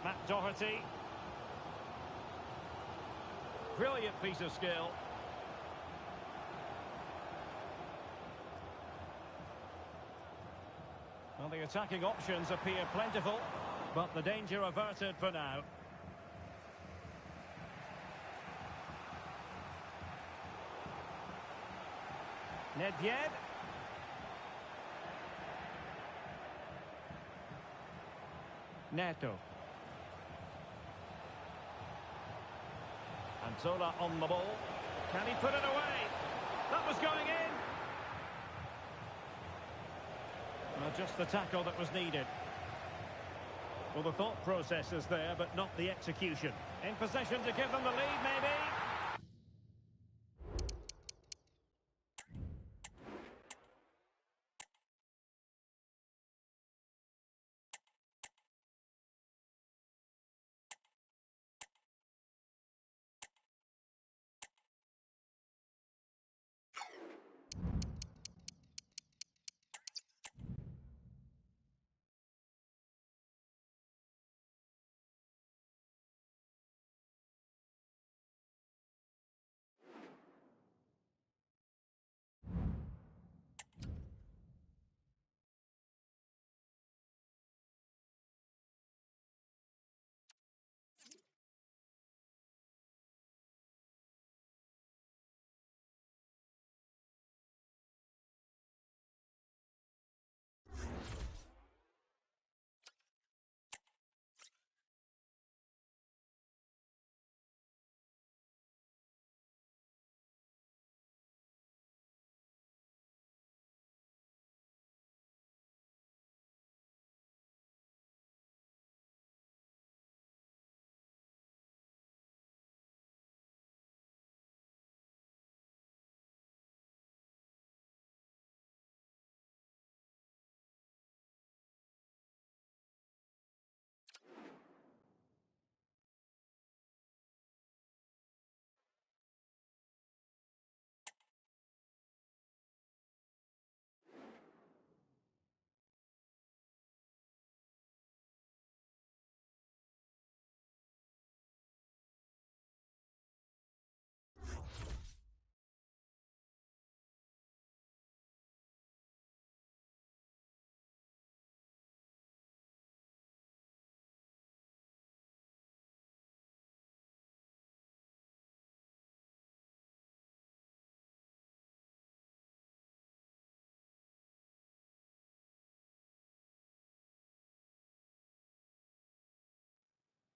Matt Doherty. Brilliant piece of skill. Well, the attacking options appear plentiful, but the danger averted for now. Nedved. Neto. And Zola on the ball. Can he put it away? That was going in. Well, just the tackle that was needed. Well, the thought process is there, but not the execution. In possession to give them the lead, maybe.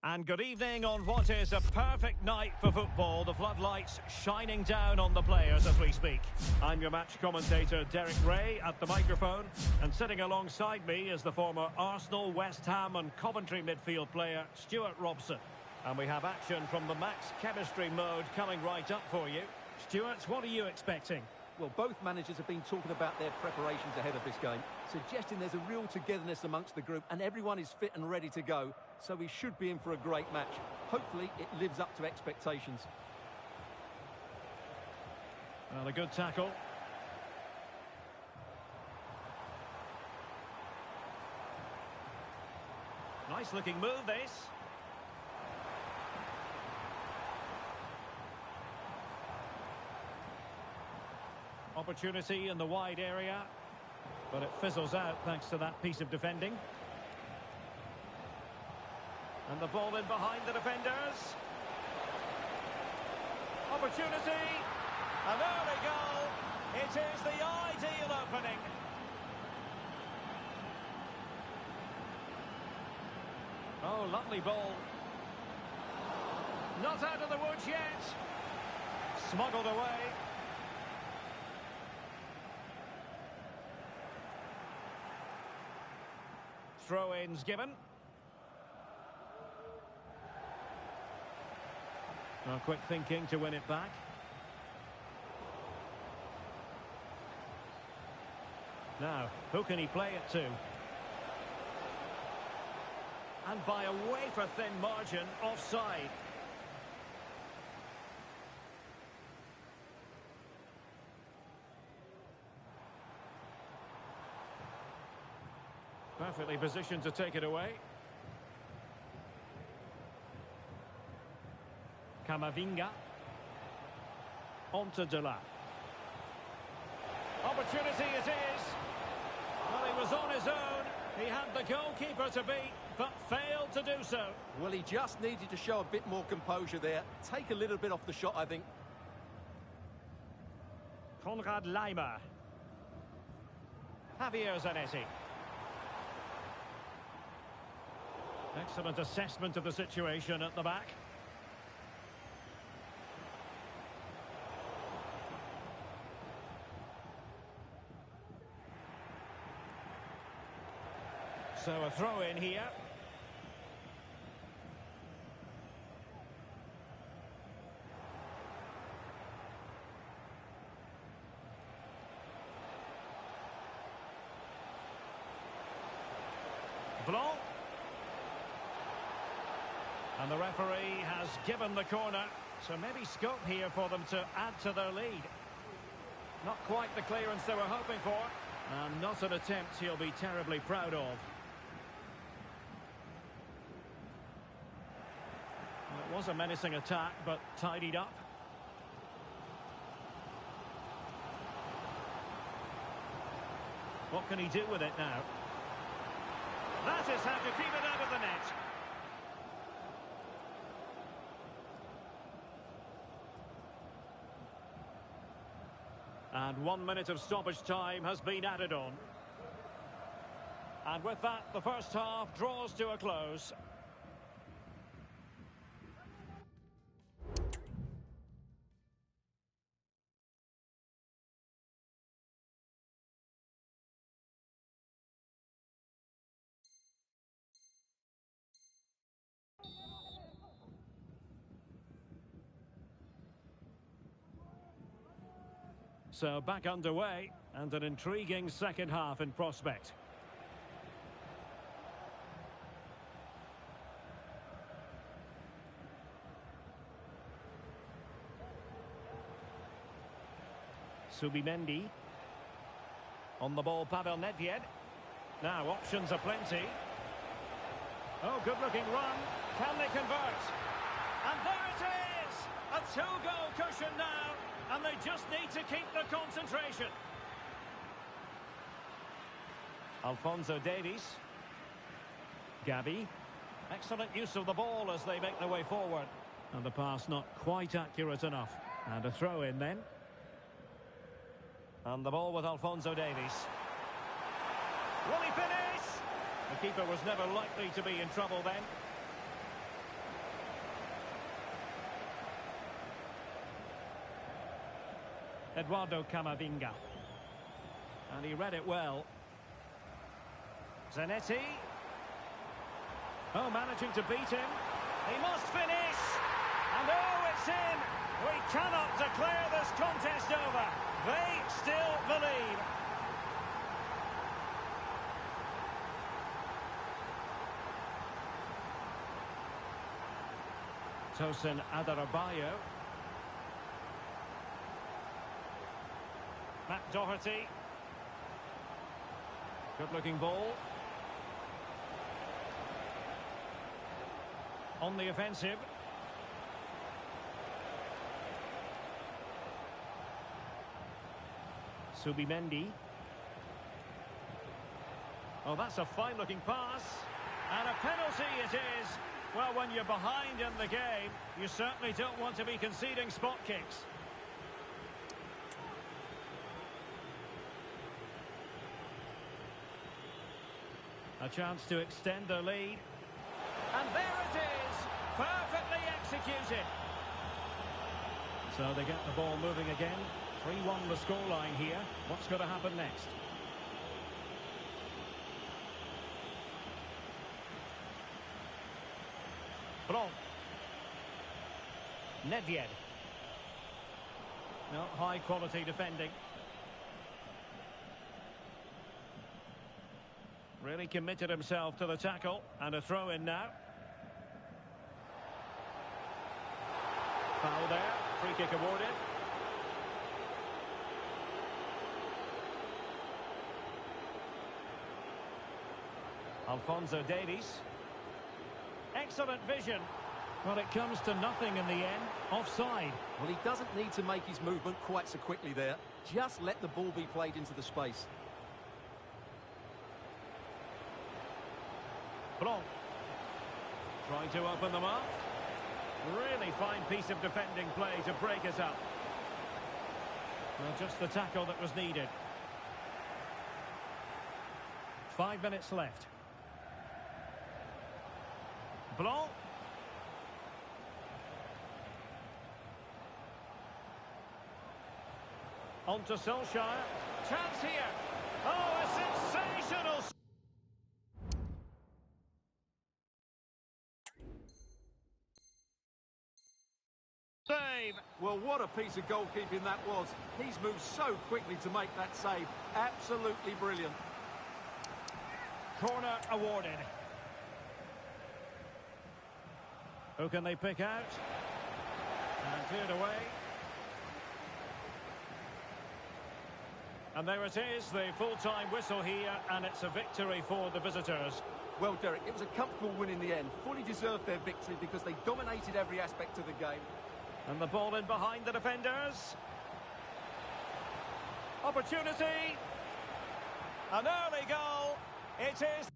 And good evening on what is a perfect night for football. The floodlights shining down on the players as we speak. I'm your match commentator, Derek Ray, at the microphone. And sitting alongside me is the former Arsenal, West Ham and Coventry midfield player, Stuart Robson. And we have action from the max chemistry mode coming right up for you. Stuart, what are you expecting?
Well, both managers have been talking about their preparations ahead of this game, suggesting there's a real togetherness amongst the group and everyone is fit and ready to go, so we should be in for a great match. Hopefully it lives up to expectations.
Well, a good tackle. Nice looking move, this. Opportunity in the wide area, but it fizzles out thanks to that piece of defending. And the ball in behind the defenders. Opportunity, an early goal. It is the ideal opening. Oh, lovely ball. Not out of the woods yet. Smuggled away. Throw-ins given. Quick thinking to win it back. Now, who can he play it to? And by a wafer-thin margin, offside. Perfectly positioned to take it away. Camavinga. On to Delap. Opportunity it is. Well, he was on his own. He had the goalkeeper to beat, but failed to do so.
Well, he just needed to show a bit more composure there. Take a little bit off the shot, I think.
Konrad Laimer. Javier Zanetti. Excellent assessment of the situation at the back. So a throw in here. Blanc. And the referee has given the corner, so maybe scope here for them to add to their lead. Not quite the clearance they were hoping for, and not an attempt he'll be terribly proud of. Well, it was a menacing attack, but tidied up. What can he do with it now? That is how to keep it out of the net. And 1 minute of stoppage time has been added on. And with that, the first half draws to a close. So back underway, and an intriguing second half in prospect. Subimendi. On the ball, Pavel Nedved. Now, options are plenty. Oh, good-looking run. Can they convert? And there it is! A two-goal cushion now. And they just need to keep the concentration. Alphonso Davies. Gabi. Excellent use of the ball as they make their way forward. And the pass not quite accurate enough. And a throw in then. And the ball with Alphonso Davies. Will he finish? The keeper was never likely to be in trouble then. Eduardo Camavinga. And he read it well. Zanetti. Oh, managing to beat him. He must finish. And oh, it's in. We cannot declare this contest over. They still believe. Tosin Adarabioyo. Matt Doherty. Good-looking ball. On the offensive. Subimendi. Oh, that's a fine-looking pass. And a penalty it is. Well, when you're behind in the game, you certainly don't want to be conceding spot kicks. A chance to extend their lead. And there it is! Perfectly executed. So they get the ball moving again. 3-1 the scoreline here. What's going to happen next? Blanc. Nedved. No, high quality defending. Really committed himself to the tackle. And a throw in now. Foul there. Free kick awarded. Alphonso Davies. Excellent vision. But it comes to nothing in the end. Offside.
Well, he doesn't need to make his movement quite so quickly there. Just let the ball be played into the space.
Blanc. Trying to open them up. Really fine piece of defending play to break it up. Well, just the tackle that was needed. 5 minutes left. Blanc. On to Solskjaer. Chance here. Oh, a sensational save.
Well, what a piece of goalkeeping that was. He's moved so quickly to make that save. Absolutely brilliant.
Corner awarded. Who can they pick out? And cleared away. And there it is, the full-time whistle here, and it's a victory for the visitors.
Well, Derek, it was a comfortable win in the end. Fully deserved their victory because they dominated every aspect of the game.
And the ball in behind the defenders. Opportunity. An early goal. It is.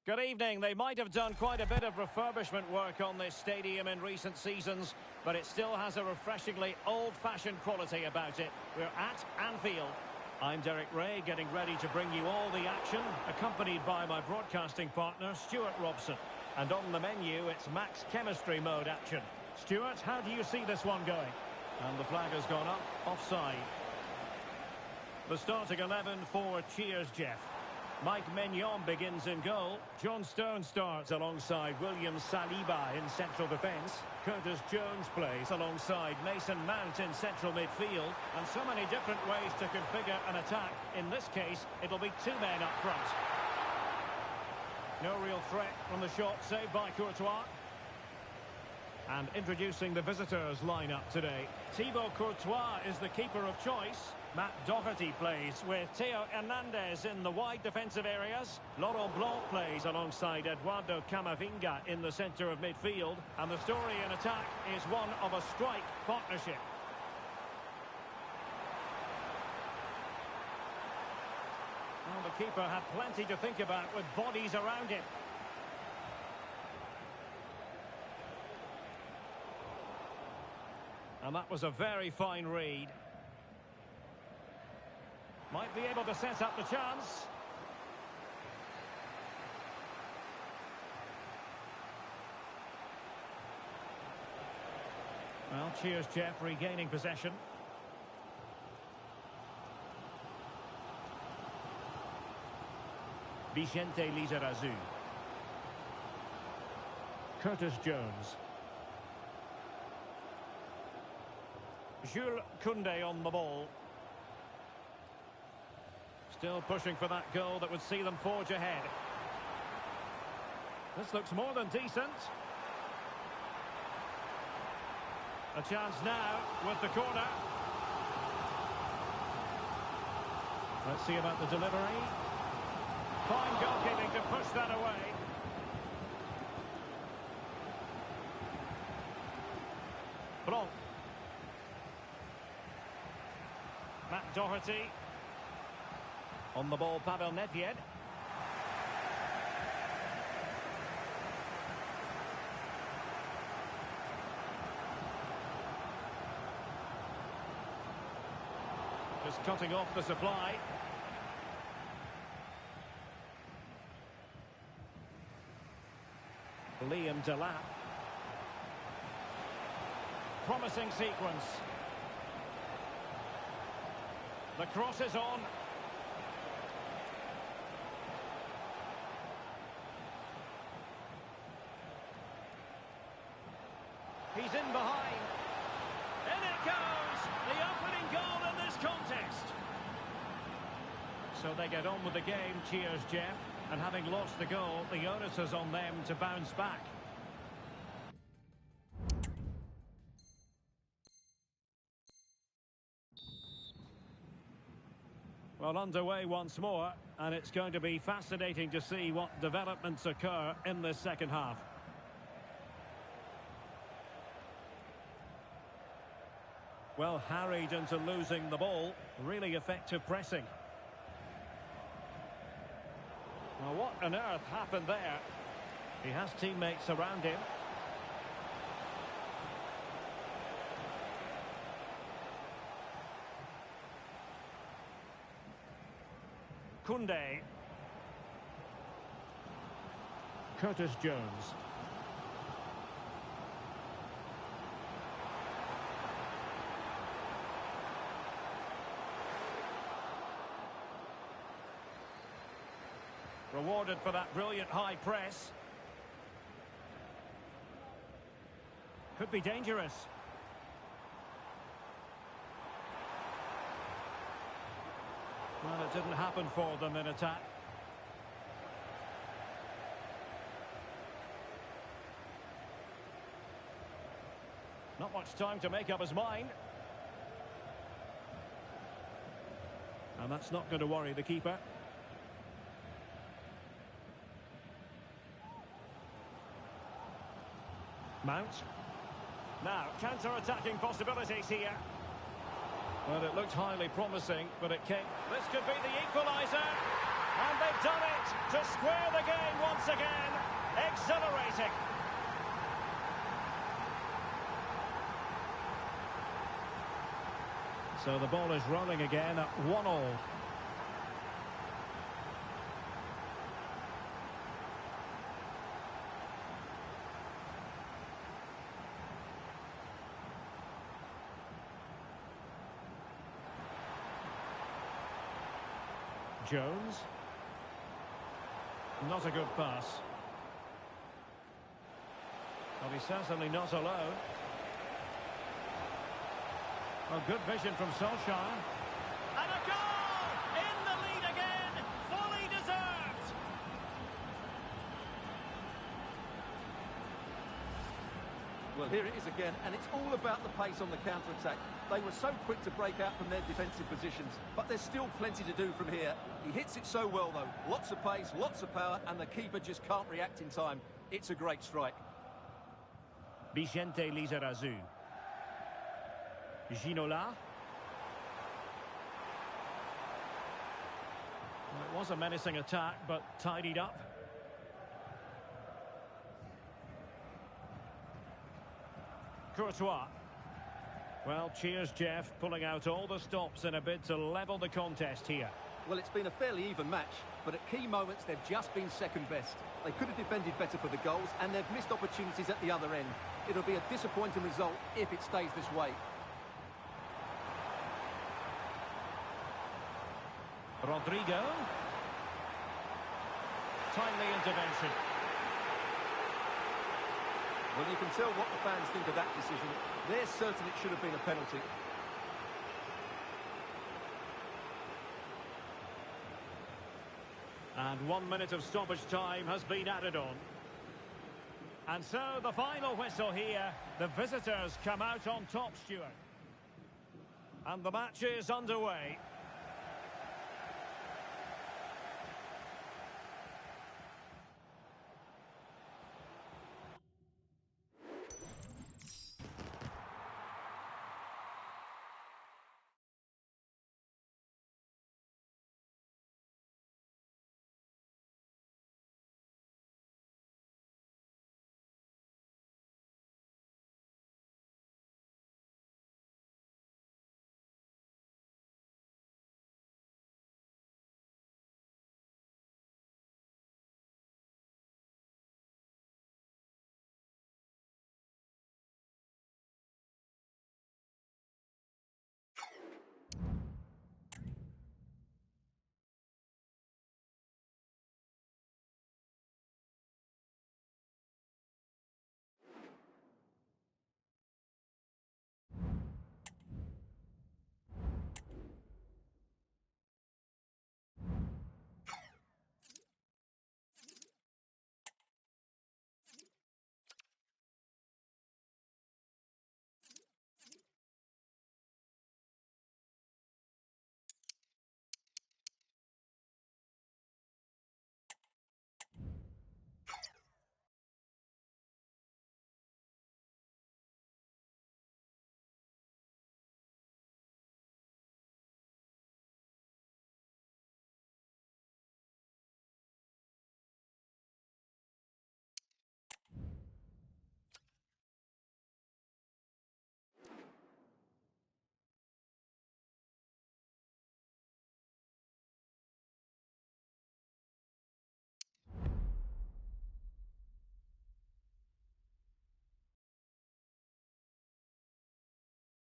Good evening. They might have done quite a bit of refurbishment work on this stadium in recent seasons, but it still has a refreshingly old-fashioned quality about it. We're at Anfield. I'm Derek Ray, getting ready to bring you all the action, accompanied by my broadcasting partner, Stuart Robson. And on the menu, it's max chemistry mode action. Stuart, how do you see this one going? And the flag has gone up, offside. The starting 11 for Cheers Jeff. Mike Maignan begins in goal. John Stones starts alongside William Saliba in central defence. Curtis Jones plays alongside Mason Mount in central midfield. And so many different ways to configure an attack. In this case, it'll be two men up front. No real threat from the shot, saved by Courtois. And introducing the visitors lineup today. Thibaut Courtois is the keeper of choice. Matt Doherty plays with Theo Hernandez in the wide defensive areas. Laurent Blanc plays alongside Eduardo Camavinga in the centre of midfield. And the story in attack is one of a strike partnership. Well, the keeper had plenty to think about with bodies around him. And that was a very fine read. Might be able to set up the chance. Well, Cheers Jeff regaining possession. Vicente Lizarazu. Curtis Jones. Jules Koundé on the ball. Still pushing for that goal that would see them forge ahead. This looks more than decent. A chance now with the corner. Let's see about the delivery. Fine goalkeeping to push that away. Blanc. Matt Doherty. On the ball, Pavel Nedved. Just cutting off the supply. Liam Delap. Promising sequence. The cross is on. He's in behind. In it goes! The opening goal in this contest. So they get on with the game, Cheers Jeff. And having lost the goal, the onus is on them to bounce back. Well, underway once more, and it's going to be fascinating to see what developments occur in this second half. Well, harried into losing the ball. Really effective pressing. Well, what on earth happened there? He has teammates around him. Koundé. Curtis Jones. Rewarded for that brilliant high press. Could be dangerous. Well, it didn't happen for them in attack. Not much time to make up his mind. And that's not going to worry the keeper. Mount. Now, counter-attacking possibilities here. Well, it looked highly promising, but it came. This could be the equaliser. And they've done it to square the game once again. Exhilarating. So the ball is rolling again at 1-1. Jones. Not a good pass. Well, he's certainly not alone. Well, good vision from Solskjaer. And a goal! In the lead again! Fully deserved!
Well, here it is again, and it's all about the pace on the counter-attack. They were so quick to break out from their defensive positions, but there's still plenty to do from here. He hits it so well, though. Lots of pace, lots of power, and the keeper just can't react in time. It's a great strike.
Vicente Lizarazu. Ginola. Well, it was a menacing attack, but tidied up. Courtois. Well, cheers, Jeff, pulling out all the stops in a bid to level the contest here.
Well, it's been a fairly even match, but at key moments they've just been second best. They could have defended better for the goals, and they've missed opportunities at the other end. It'll be a disappointing result if it stays this way.
Rodrigo. Timely intervention.
Well, you can tell what the fans think of that decision. They're certain it should have been a penalty.
And 1 minute of stoppage time has been added on. And so the final whistle here. The visitors come out on top, Stuart. And the match is underway.